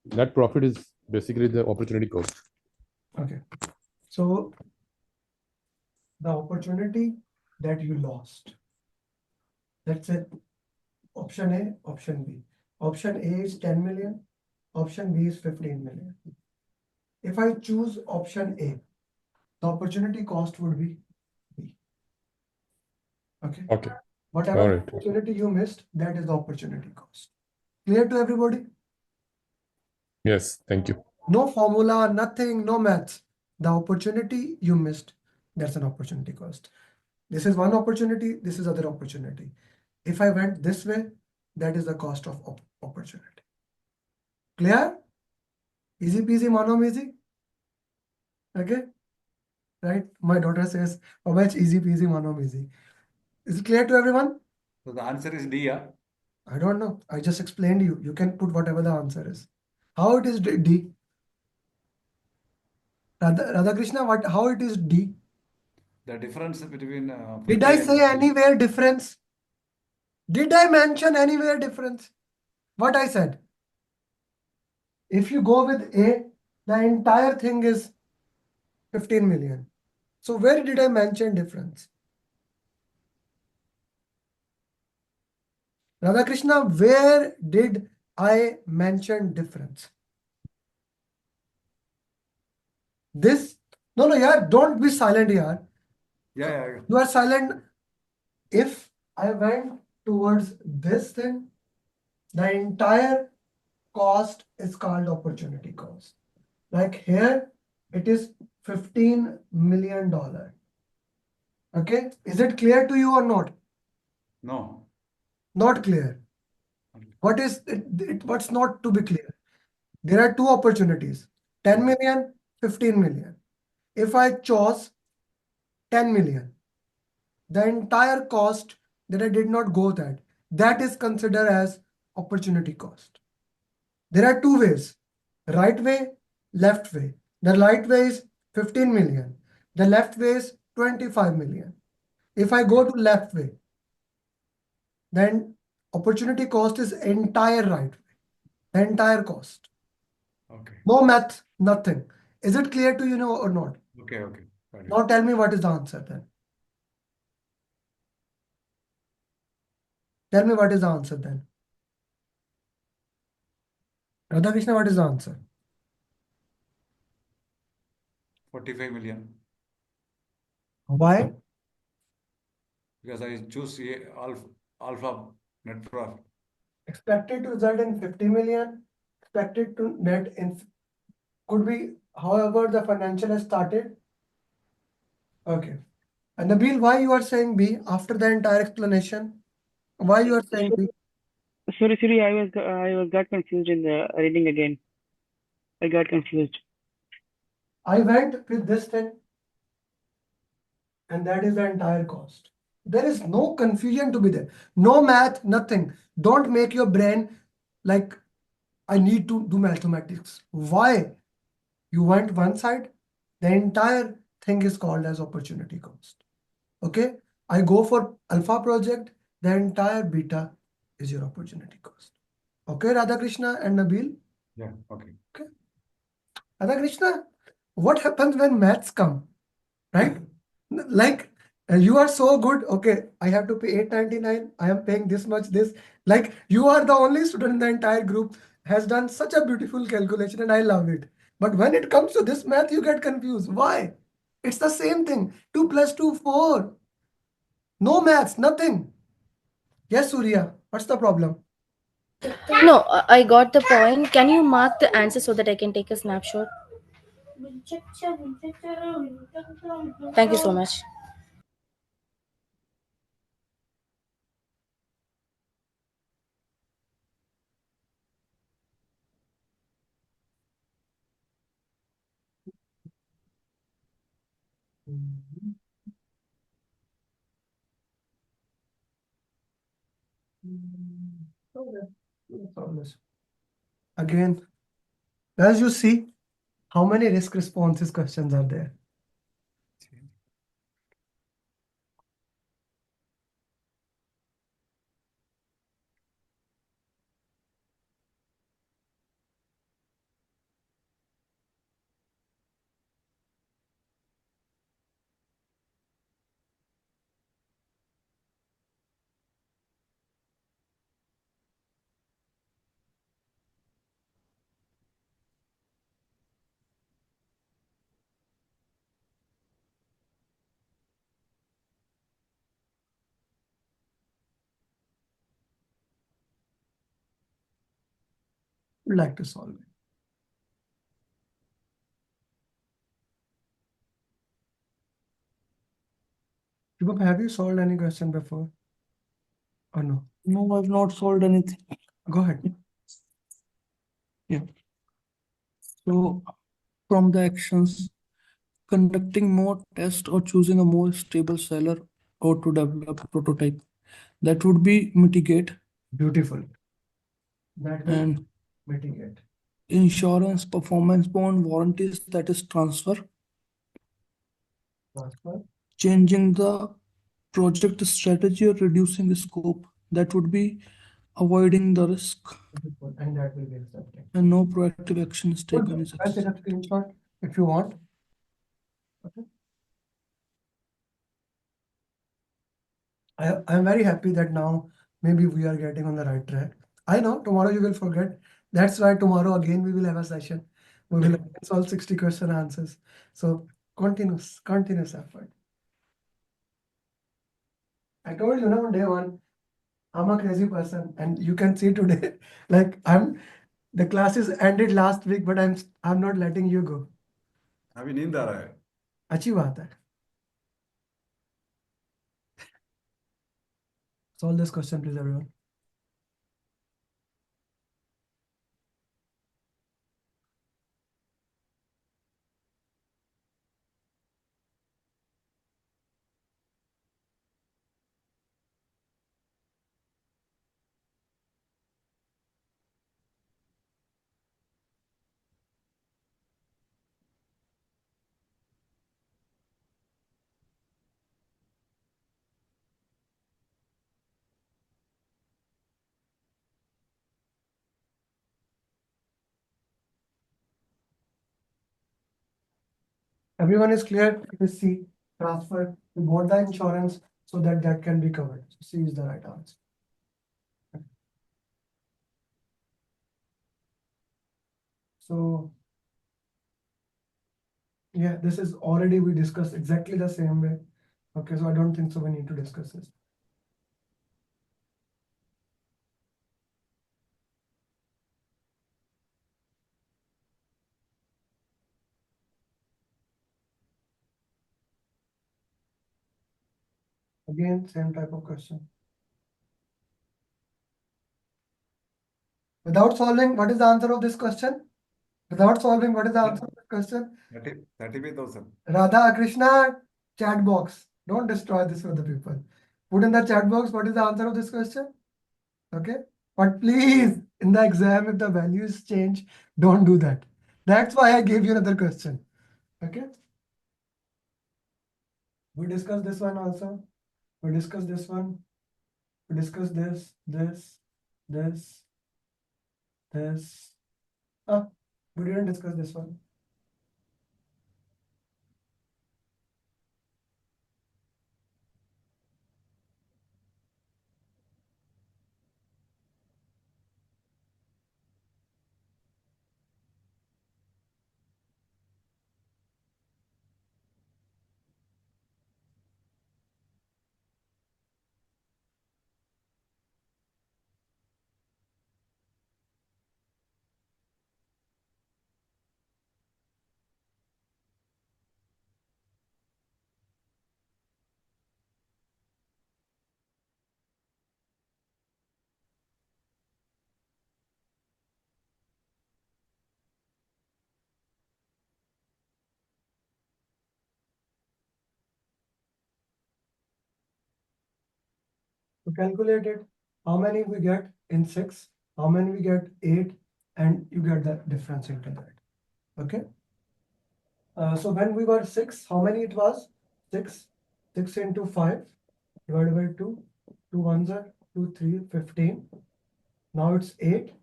net profit is basically the opportunity cost. Okay. So the opportunity that you lost. Let's say option A, option B. Option A is 10 million. Option B is 15 million. If I choose option A, the opportunity cost would be B. Okay. Okay. Whatever All right. opportunity you missed, that is the opportunity cost. Clear to everybody? Yes. Thank you. No formula, nothing, no maths. The opportunity you missed, that's an opportunity cost. This is one opportunity, this is other opportunity. If I went this way, that is the cost of opportunity. Clear? Easy peasy, mono easy. Okay? Right? My daughter says, how much easy peasy, mono easy. Is it clear to everyone? So the answer is D, yeah? I don't know. I just explained you. You can put whatever the answer is. How it is D? Radhakrishna, how it is D? The difference between Did I say anywhere difference? Did I mention anywhere difference? What I said? If you go with A, The entire thing is 15 million. So where did I mention difference? Radhakrishna, where did I mention difference? This? No, yaar, don't be silent, yaar. Yeah. You are silent. If I went towards this thing, the entire cost is called opportunity cost. Like here, it is $15 million. Okay, is it clear to you or not? No. Not clear. What is it? What's not to be clear? There are two opportunities, 10 million, 15 million. If I chose 10 million, the entire cost that I did not go that is considered as opportunity cost. There are two ways, right way, left way. The right way is 15 million. The left way is 25 million. If I go to left way, then opportunity cost is entire right way, the entire cost. Okay. No math, nothing. Is it clear to you or not? Okay. Got it. Now tell me what is the answer then. Tell me what is the answer then. Radhakrishna, what is the answer? 45 million. Why? Because I choose alpha net profit. Expected to result in 50 million, expected to net in could be however the financial has started. Okay. And Nabil, why you are saying B after the entire explanation? Why you are saying B? Sorry, I got confused in the reading again. I got confused. I went with this thing, and that is the entire cost. There is no confusion to be there. No math, nothing. Don't make your brain like I need to do mathematics. Why? You went one side, the entire thing is called as opportunity cost. Okay? I go for alpha project, the entire beta is your opportunity cost. Okay, Radhakrishna and Nabil? Yeah, okay. Radhakrishna, what happens when maths come? Right? Like you are so good. Okay, I have to pay 899. I am paying this much, this. Like you are the only student in the entire group has done such a beautiful calculation and I love it. But when it comes to this math, you get confused. Why? It's the same thing. 2 plus 2, 4. No maths, nothing. Yes, Surya, what's the problem? No, I got the point. Can you mark the answer so that I can take a snapshot? Thank you so much. Again, as you see, how many risk responses questions are there? Would like to solve it. Shubham, have you solved any question before? Or no? No, I've not solved anything. Go ahead. Yeah. So from the actions, conducting more tests or choosing a more stable seller or to develop a prototype, that would be mitigate. Beautiful. That will And mitigate. insurance, performance bond, warranties, that is transfer. Transfer. Changing the project strategy or reducing the scope, that would be avoiding the risk, and that will be accepted. and no proactive action is Good. taken is I'll take a screenshot if you want. Okay. I'm very happy that now maybe we are getting on the right track. I know tomorrow you will forget. That's why tomorrow again we will have a session. We will solve 60 question answers. So continuous effort. I told you now on day one, I'm a crazy person, and you can see today, like the classes ended last week, but I'm not letting you go. अभी नींद आ रहा है. अच्छी बात है. Solve this question, please, everyone. Everyone is clear? It is C, transfer. We bought the insurance so that that can be covered. So C is the right answer. So yeah, this is already we discussed exactly the same way. Okay, so I don't think so we need to discuss this. Again, same type of question. Without solving, what is the answer of this question? Without solving, what is the answer of this question? 35,000. Radha Krishna, chat box. Don't destroy this for the people. Put in the chat box what is the answer of this question. Okay. But please, in the exam, if the values change, don't do that. That's why I gave you another question. Okay. We discussed this one also. We discussed this one. We discussed this, this. Ah, we didn't discuss this one. To calculate it, how many we get in 6, how many we get 8, and you get the difference into that. Okay. So when we were 6, how many it was? 6. 6 into 5 divided by 2. 2 ones are 2, 3, 15. Now it's 8.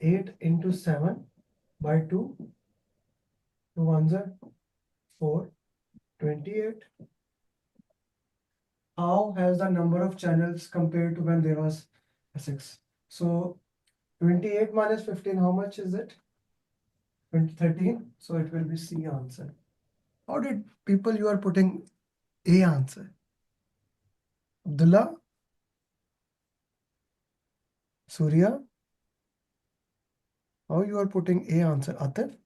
8 into 7 by 2. 2 ones are 4. 28. How has the number of channels compared to when there was a 6? So 28 minus 15, how much is it? 13. So it will be C answer. How did people you are putting A answer? Abdullah? Surya? How you are putting A answer? Atif?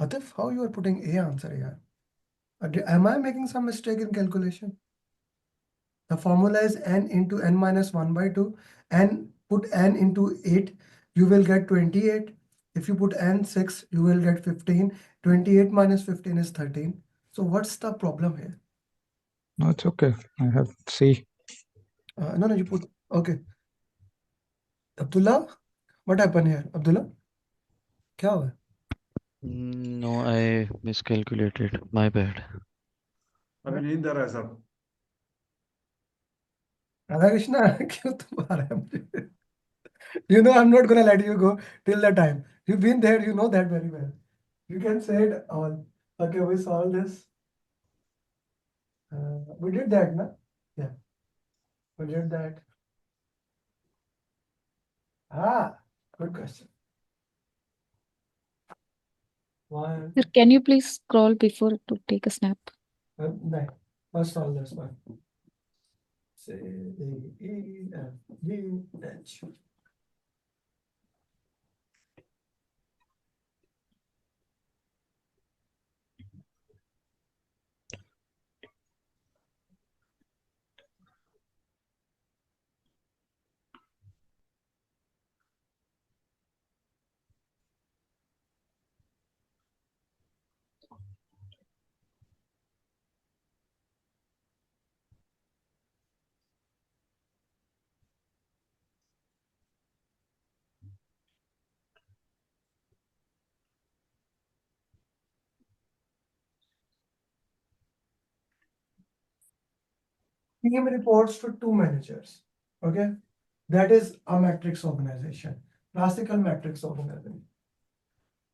Atif, how you are putting A answer here? Am I making some mistake in calculation? The formula is n into n minus 1 by 2. And put n into 8, you will get 28. If you put n 6, you will get 15. 28 minus 15 is 13. So what's the problem here? No, it's okay. I have C. No, you put, okay. Abdullah, what happened here? Abdullah? क्या हुआ? No, I miscalculated. My bad. अभी नींद आ रहा है सब. राधा कृष्णा क्यों तुम आ रहे हैं मुझे? You know, I'm not gonna let you go till the time. You've been there, you know that very well. You can say it all. Okay, we solve this. We did that, na? Yeah, we did that. Good question. One. Sir, can you please scroll before to take a snap? No, let's solve this one. C, D, E, F, G, H. Team reports to two managers. Okay, that is a matrix organization, classical matrix organization.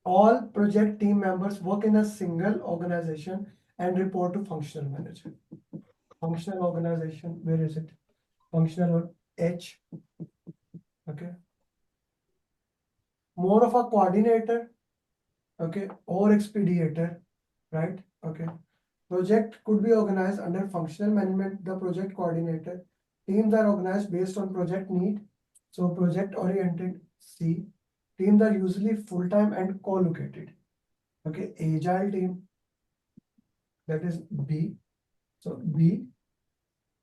All project team members work in a single organization and report to functional manager. Functional organization, where is it? Functional H. Okay. More of a coordinator, okay, or expeditor, right? Okay. Project could be organized under functional management, the project coordinator. Teams are organized based on project need. So project oriented, C. Teams are usually full-time and co-located. Okay, agile team, that is B. So B,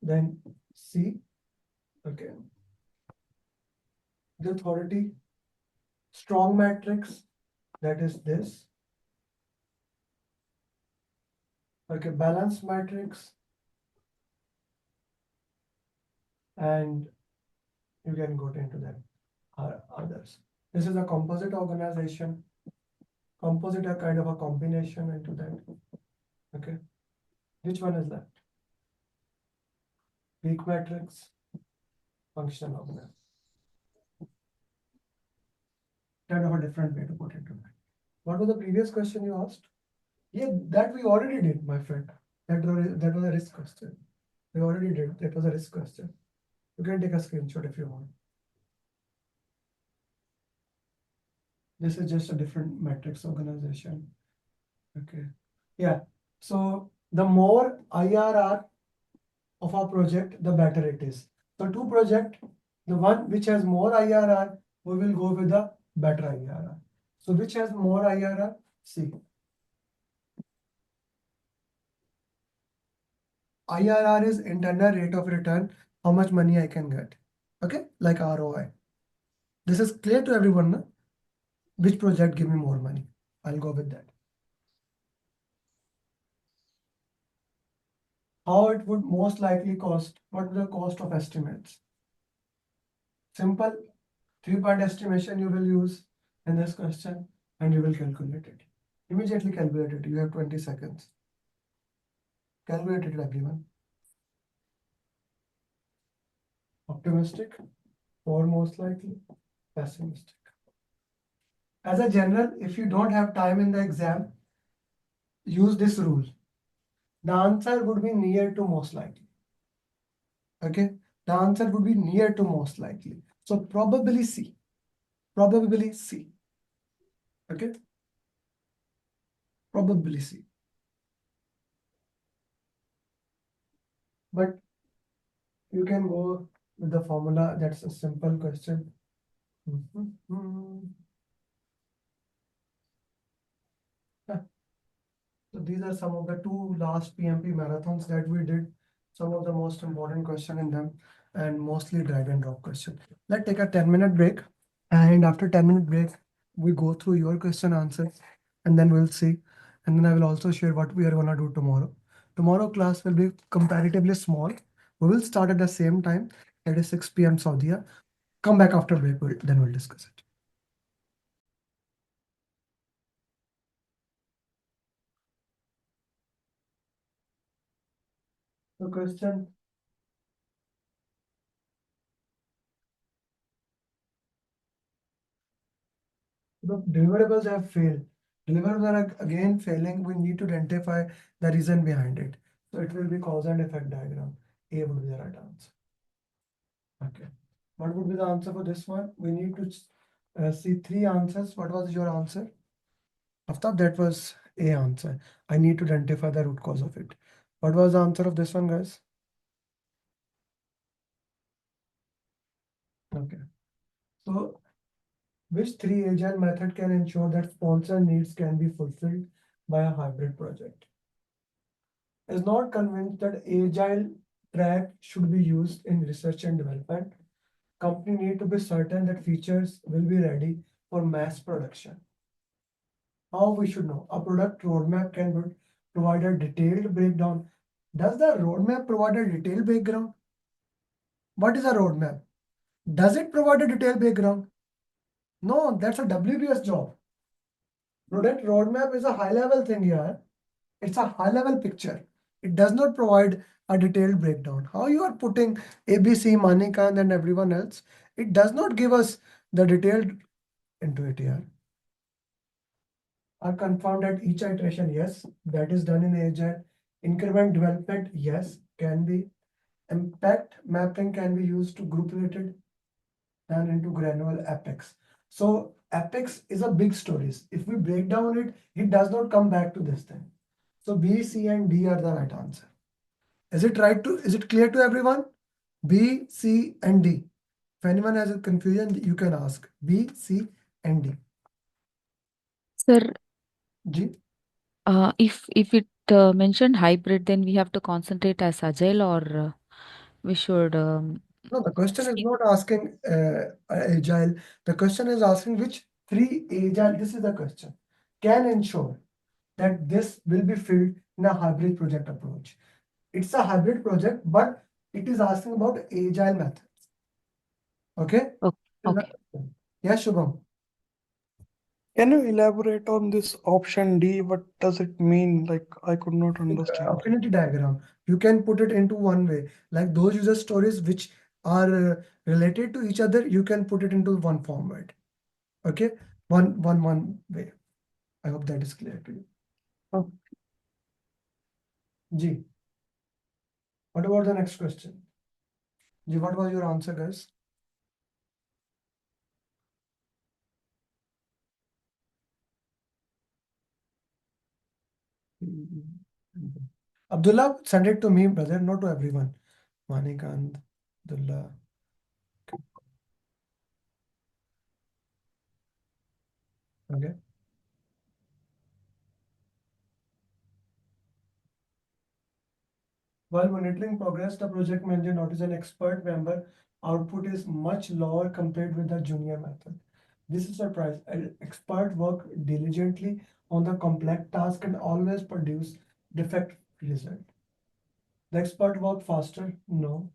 then C. Okay. The authority, strong matrix, that is this. Okay, balance matrix. And you can go into that others. This is a composite organization. Composite are kind of a combination into that. Okay. Which one is that? Weak matrix, functional organization. Kind of a different way to put it. What was the previous question you asked? Yeah, that we already did, my friend. That was a risk question. We already did. That was a risk question. You can take a screenshot if you want. This is just a different matrix organization. Okay. Yeah. So the more IRR of our project, the better it is. So to project, the one which has more IRR, we will go with the better IRR. So which has more IRR? C. IRR is internal rate of return, how much money I can get. Okay, like ROI. This is clear to everyone, no? Which project give me more money? I'll go with that. How it would most likely cost? What is the cost of estimates? Simple 3-point estimation you will use in this question and you will calculate it. Immediately calculate it. You have 20 seconds. Calculate it, everyone. Optimistic or most likely pessimistic. As a general, if you don't have time in the exam, use this rule. The answer would be near to most likely. Okay, the answer would be near to most likely. So probably C. Probably C. Okay, probably C. But you can go with the formula. That's a simple question. So these are some of the two last PMP marathons that we did. Some of the most important question in them and mostly drag and drop question. Let's take a 10-minute break. And after 10-minute break, we go through your question answers and then we'll see. And then I will also share what we are gonna do tomorrow. Tomorrow class will be comparatively small. We will start at the same time, that is 6 p.m. Saudi. Come back after break, then we'll discuss it. The question. The deliverables have failed. Deliverables are again failing. We need to identify the reason behind it. So it will be cause and effect diagram. A would be the right answer. Okay. What would be the answer for this one? We need to see three answers. What was your answer? After that was A answer. I need to identify the root cause of it. What was the answer of this one, guys? Okay. So which three agile method can ensure that sponsor needs can be fulfilled by a hybrid project? Is not convinced that agile track should be used in research and development. Company need to be certain that features will be ready for mass production. How we should know? A product roadmap can provide a detailed breakdown. Does the roadmap provide a detailed background? What is a roadmap? Does it provide a detailed background? No, that's a WBS job. Product roadmap is a high level thing here. It's a high level picture. It does not provide a detailed breakdown. How you are putting ABC, Manikand and everyone else, it does not give us the detailed into it here. Are confirmed at each iteration, yes, that is done in Agile. Increment development, yes, can be. Impact mapping can be used to group related and into granular apex. So apex is a big stories. If we break down it, it does not come back to this thing. So B, C, and D are the right answer. Is it clear to everyone? B, C, and D. If anyone has a confusion, you can ask B, C, and D. Sir, G. if it mentioned hybrid, then we have to concentrate as agile, or we should No, the question is not asking agile. The question is asking which three agile, this is the question, can ensure that this will be filled in a hybrid project approach. It's a hybrid project, but it is asking about agile methods. Okay? okay. Yes, Shubham. Can you elaborate on this option D? What does it mean? Like, I could not understand. Affinity diagram. You can put it into one way. Like those user stories which are related to each other, you can put it into one format. Okay? One way. I hope that is clear to you. Oh. G. What about the next question? G, what was your answer, guys? Abdullah, send it to me, brother, not to everyone. Manikand, Abdullah. Okay. While monitoring progress, the project manager notices an expert member output is much lower compared with the junior method. This is a surprise. An expert work diligently on the complex task and always produce defect result. The expert work faster? No.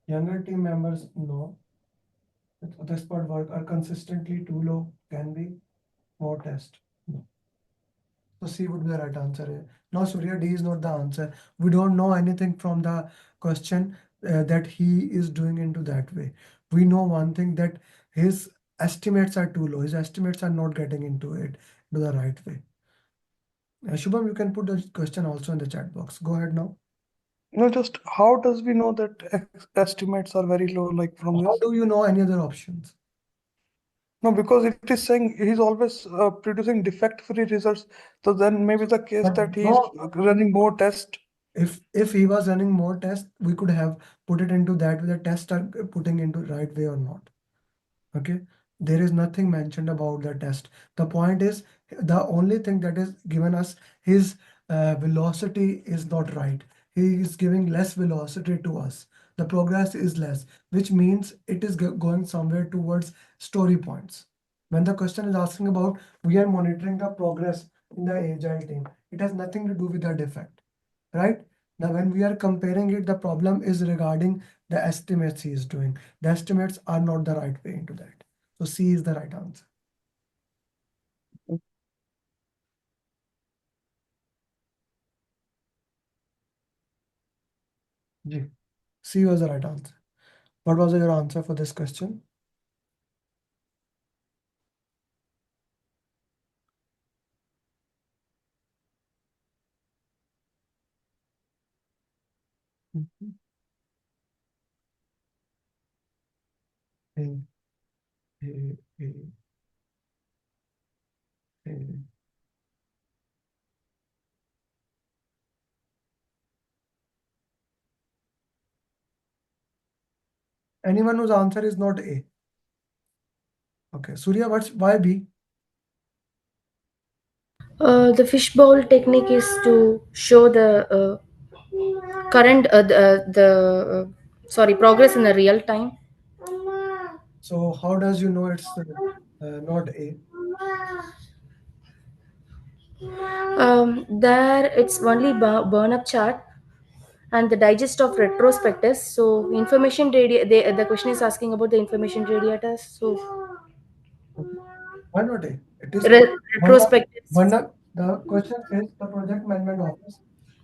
Younger team members? No. The expert work are consistently too low? Can be. More test? No. So C would be the right answer here. No, Surya, D is not the answer. We don't know anything from the question that he is doing into that way. We know one thing, that his estimates are too low. His estimates are not getting into it to the right way. Shubham, you can put the question also in the chat box. Go ahead now. Just how does we know that estimates are very low, like from How do you know any other options? No, because it is saying he's always producing defect-free results. So then maybe the case But that he's no, running more tests. if he was running more tests, we could have put it into that way, the tests are putting into right way or not. Okay, there is nothing mentioned about the test. The point is, the only thing that is given us, his velocity is not right. He is giving less velocity to us. The progress is less, which means it is going somewhere towards story points. When the question is asking about, we are monitoring the progress in the agile team, it has nothing to do with the defect, right? Now, when we are comparing it, the problem is regarding the estimates he is doing. The estimates are not the right way into that. So C is the right answer. G. C was the right answer. What was your answer for this question? Mhm. A, A, A, A. Anyone whose answer is not A. Okay, Surya, why B? The fishbowl technique is to show the current the progress in the real time. So how does you know it's not A? There it's only burn up chart and the digest of retrospectives. So information the question is asking about the information radiators. So Okay. Why not A? It is retrospectives. the question is the project management office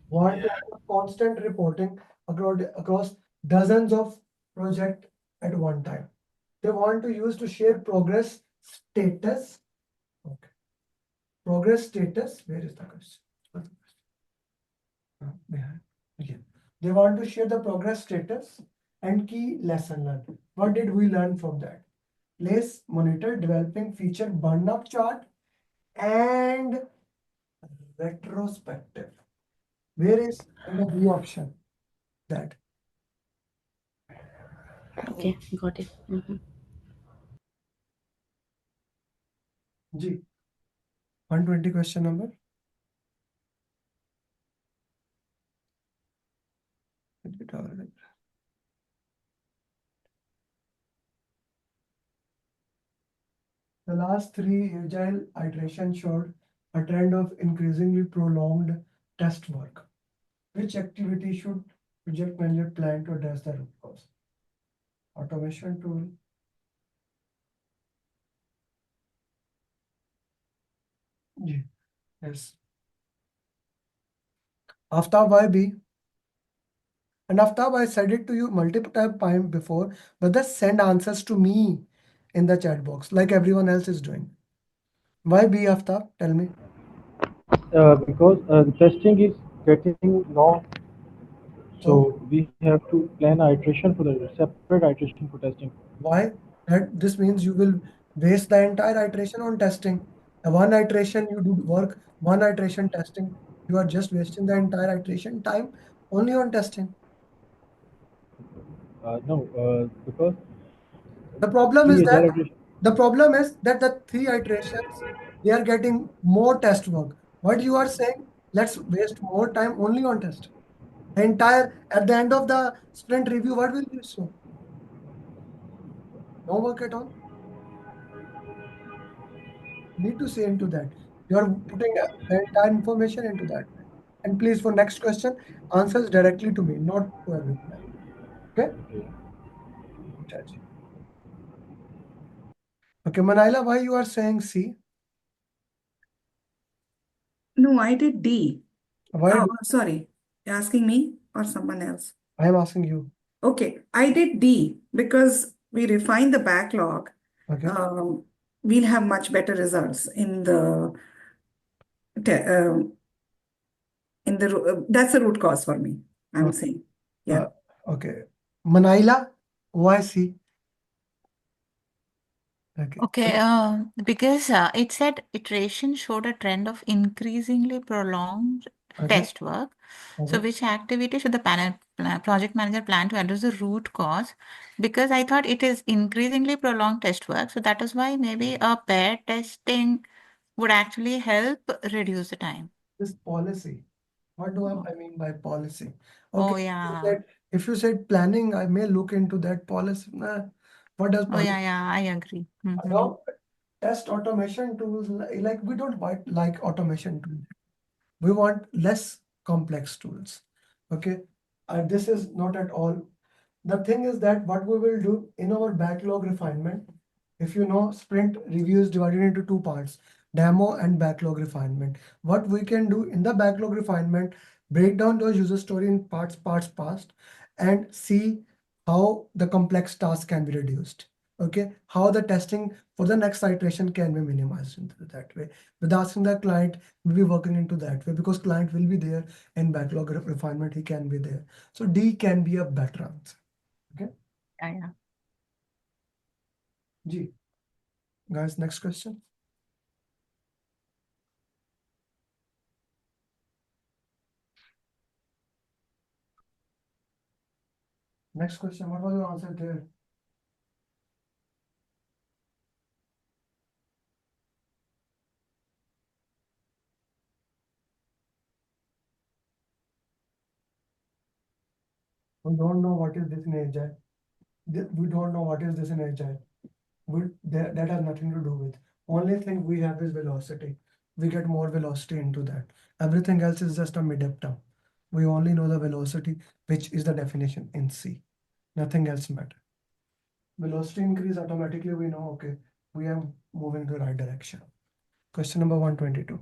want to have constant reporting across dozens of projects at one time. They want to use to share progress status. Okay. Progress status. Where is the question? Behind. Yeah. They want to share the progress status and key lesson learned. What did we learn from that? Place, monitor, developing feature burn up chart and retrospective. Where is in the B option that? Okay, got it. G. 120 question number. The last three agile iterations showed a trend of increasingly prolonged test work. Which activity should project manager plan to address the root cause? Automation tool. Yes. Aftab, why B? And Aftab, I said it to you multiple times before, but just send answers to me in the chat box like everyone else is doing. Why B, Aftab? Tell me. Because the testing is getting long, so we have to plan an iteration for the separate iteration for testing. Why? That this means you will waste the entire iteration on testing. One iteration you do work, one iteration testing. You are just wasting the entire iteration time only on testing. No, because The problem is three that agile iteration. the three iterations they are getting more test work. What you are saying? Let's waste more time only on test. The entire at the end of the sprint review, what will you show? No work at all. Need to say into that. You are putting the entire information into that. And please, for next question, answers directly to me, not to everyone else. Okay? Chachi. Okay, Manila, why you are saying C? No, I did D. Why? Oh, sorry. You're asking me or someone else? I am asking you. Okay, I did D because we refine the backlog. Okay. We'll have much better results in the that's the root cause for me. I'm saying, yeah. Okay. Manila, why C? Okay. Okay, because it said iteration showed a trend of increasingly prolonged Okay. test work. So, Okay. which activity should the project manager plan to address the root cause? Because I thought it is increasingly prolonged test work. So, that is why maybe a pair testing would actually help reduce the time. This policy. What do I mean by policy? Oh, Okay. yeah. If you said planning, I may look into that policy. What does Oh, policy? yeah, I agree. Now, test automation tools, like we don't like automation tools. We want less complex tools. Okay. This is not at all. The thing is that what we will do in our backlog refinement, if you know, sprint review is divided into two parts, demo and backlog refinement. What we can do in the backlog refinement, break down those user story in parts, and see how the complex tasks can be reduced. Okay, how the testing for the next iteration can be minimized into that way. With asking the client, we'll be working into that way because client will be there and backlog refinement, he can be there. So D can be a better answer. Okay. Yeah. G. Guys, next question. Next question, what was your answer there? We don't know what is this in Agile. We don't know what is this in Agile. That has nothing to do with. Only thing we have is velocity. We get more velocity into that. Everything else is just a mid-up term. We only know the velocity, which is the definition in C. Nothing else matter. Velocity increase automatically, we know, okay, we are moving the right direction. Question number 122.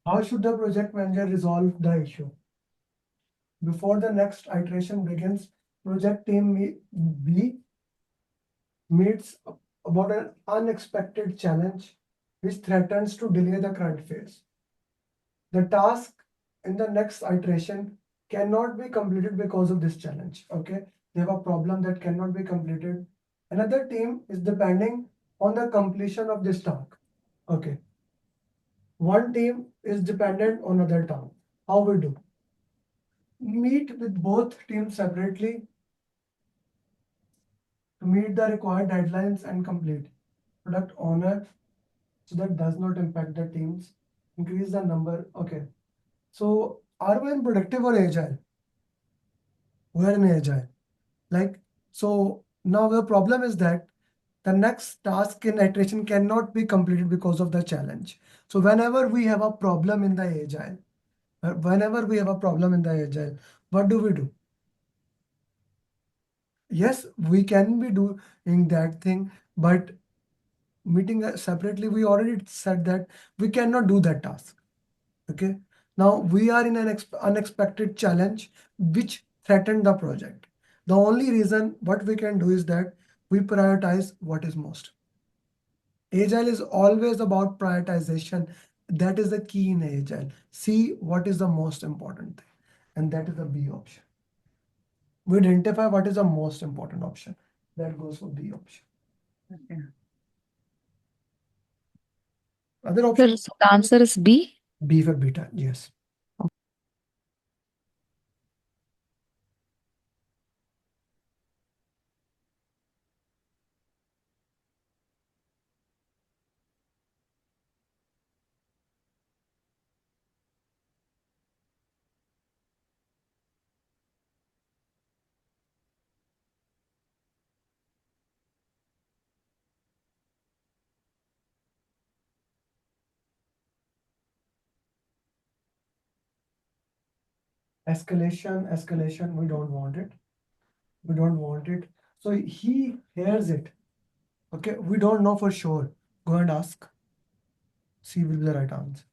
How should the project manager resolve the issue? Before the next iteration begins, project team B meets about an unexpected challenge which threatens to delay the current phase. The task in the next iteration cannot be completed because of this challenge. Okay, they have a problem that cannot be completed. Another team is depending on the completion of this task. Okay, one team is dependent on another task. How we do? Meet with both teams separately to meet the required deadlines and complete. Product owner, so that does not impact the teams. Increase the number. Okay. So are we in productive or agile? We are in agile. Like, so now the problem is that the next task in iteration cannot be completed because of the challenge. So whenever we have a problem in the agile, what do? Yes, we can be doing that thing, but meeting separately, we already said that we cannot do that task. Okay. Now we are in an unexpected challenge which threatened the project. The only reason what we can do is that we prioritize what is most. Agile is always about prioritization. That is the key in Agile. See what is the most important thing, and that is the B option. We identify what is the most important option. That goes for B option. Okay. Other options? So the answer is B? B for beta, yes. Escalation, we don't want it. We don't want it. So he hears it. Okay, we don't know for sure. Go and ask. C will be the right answer.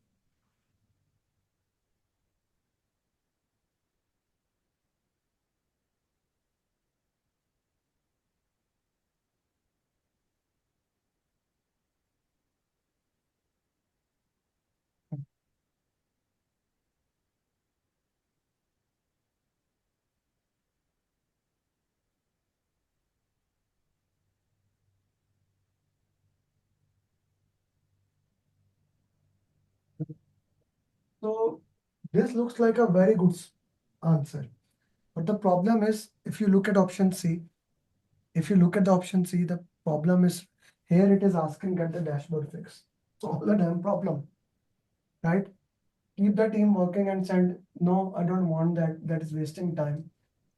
So this looks like a very good answer. But the problem is, if you look at option C, the problem is here it is asking get the dashboard fixed. So all the damn problem, right? Keep the team working and send, no, I don't want that. That is wasting time.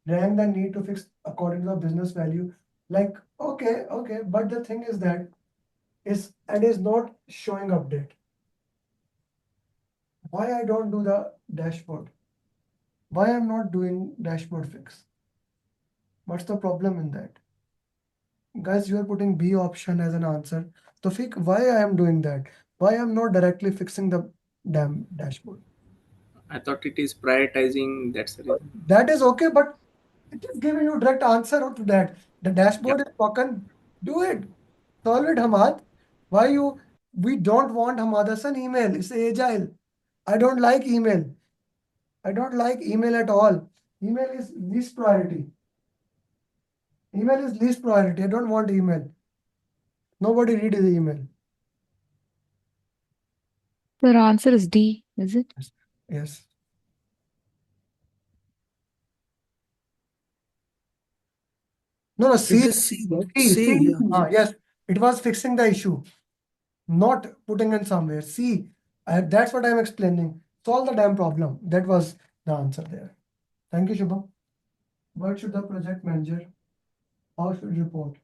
Rank the need to fix according to the business value. Like, okay, but the thing is that it is not showing update. Why I don't do the dashboard? Why I'm not doing dashboard fix? What's the problem in that? Guys, you are putting B option as an answer. Tawfiq, why I am doing that? Why I'm not directly fixing the damn dashboard? I thought it is prioritizing. That's the reason. That is okay, but it is giving you direct answer to that. The dashboard is broken. Do it. Solve it, Hamad. Why you? We don't want Hamad as an email. It's agile. I don't like email. I don't like email at all. Email is least priority. Email is least priority. I don't want email. Nobody read the email. The answer is D, is it? Yes. No, C. This is C, right? C, yeah. Yes, it was fixing the issue, not putting in somewhere. See, that's what I'm explaining. Solve the damn problem. That was the answer there. Thank you, Shubham. What should the project manager? How should report?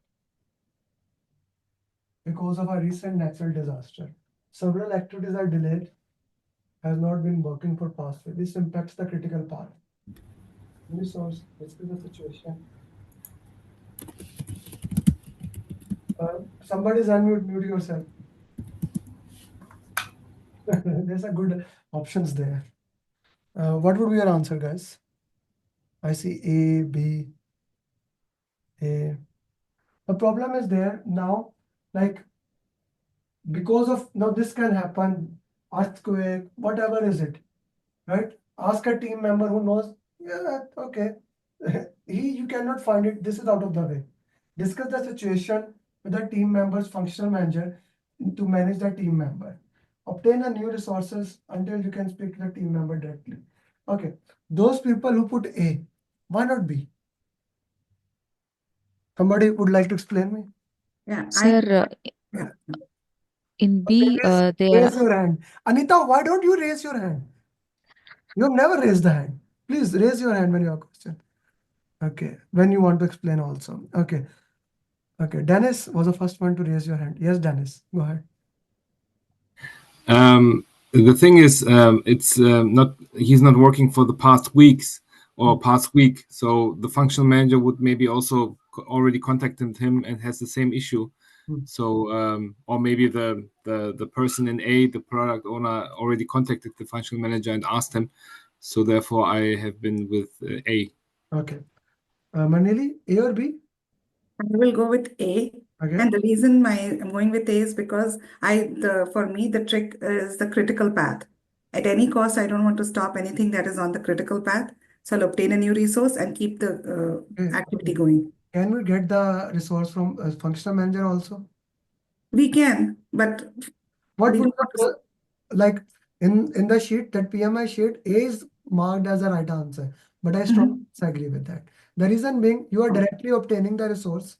Because of a recent natural disaster, several activities are delayed, has not been working for past week. This impacts the critical path. Resource, discuss the situation. Somebody's unmute, mute yourself. There's a good options there. What would be your answer, guys? I see A, B, A. The problem is there now, like because of now this can happen, earthquake, whatever is it, right? Ask a team member who knows, yeah, okay. You cannot find it. This is out of the way. Discuss the situation with the team member's functional manager to manage the team member. Obtain a new resources until you can speak to the team member directly. Okay, those people who put A, why not B? Somebody would like to explain me? Yeah, Sir, in B, they Raise are. your hand. Anita, why don't you raise your hand? You have never raised the hand. Please raise your hand when you have a question. Okay, when you want to explain also. Okay. Okay, Dennis was the first one to raise your hand. Yes, Dennis, go ahead. The thing is, it's not. He's not working for the past weeks or past week. So the functional manager would maybe also already contacted him and has the same issue. So, or maybe the person in A, the product owner, already contacted the functional manager and asked him. So therefore, I have been with A. Okay, Manili, A or B? I will go with A. Okay. And the reason I'm going with A is because for me, the trick is the critical path. At any cost, I don't want to stop anything that is on the critical path. So I'll obtain a new resource and keep the activity going. Can we get the resource from functional manager also? We can, but what we would don't want to. like in the sheet, that PMI sheet, A is marked as a right answer, but I strongly disagree with that. The reason being, you are directly obtaining the resource.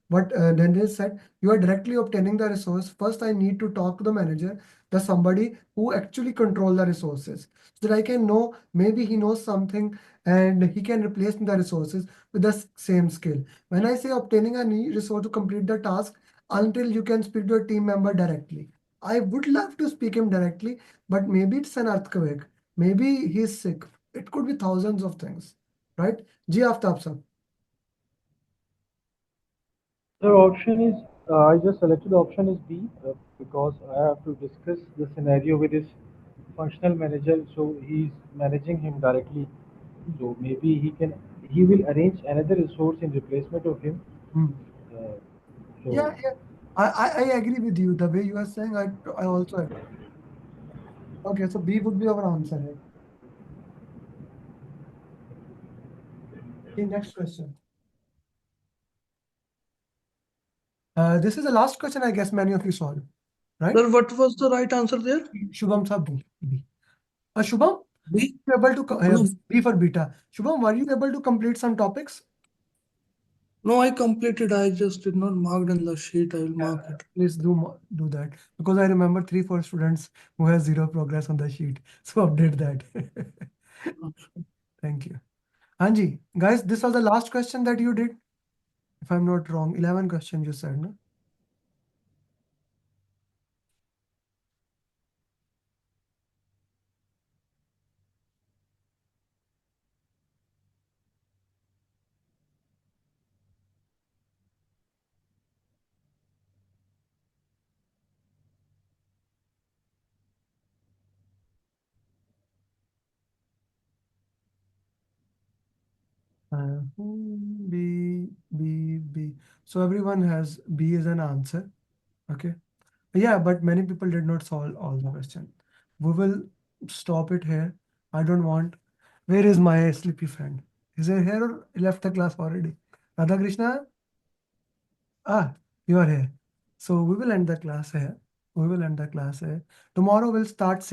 What Dennis said, you are directly obtaining the resource. First, I need to talk to the manager, the somebody who actually control the resources, so that I can know maybe he knows something and he can replace the resources with the same skill. When I say obtaining a new resource to complete the task, until you can speak to a team member directly. I would love to speak him directly, but maybe it's an earthquake. Maybe he's sick. It could be thousands of things, right? Ji Aftab sir. The option is, I just selected the option is B because I have to discuss the scenario with his functional manager. So he's managing him directly. So maybe he will arrange another resource in replacement of him. So Yeah. I agree with you. The way you are saying, I also agree. Okay, so B would be our answer. Right? Okay, next question. This is the last question, I guess many of you solved, right? Sir, what was the right answer there? Shubham sir, B. Shubham, B? Able to B for beta. Shubham, were you able to complete some topics? No, I completed. I just did not mark in the sheet. I will mark it. Please do that, because I remember 3-4 students who has zero progress on the sheet. So update that. Thank you. Anji, guys, this was the last question that you did. If I'm not wrong, 11 questions you said, no? B. So everyone has B as an answer. Okay. Yeah, but many people did not solve all the question. We will stop it here. I don't want. Where is my sleepy friend? Is he here or left the class already? Radha Krishna? Ah, you are here. So we will end the class here. We will end the class here. Tomorrow we'll start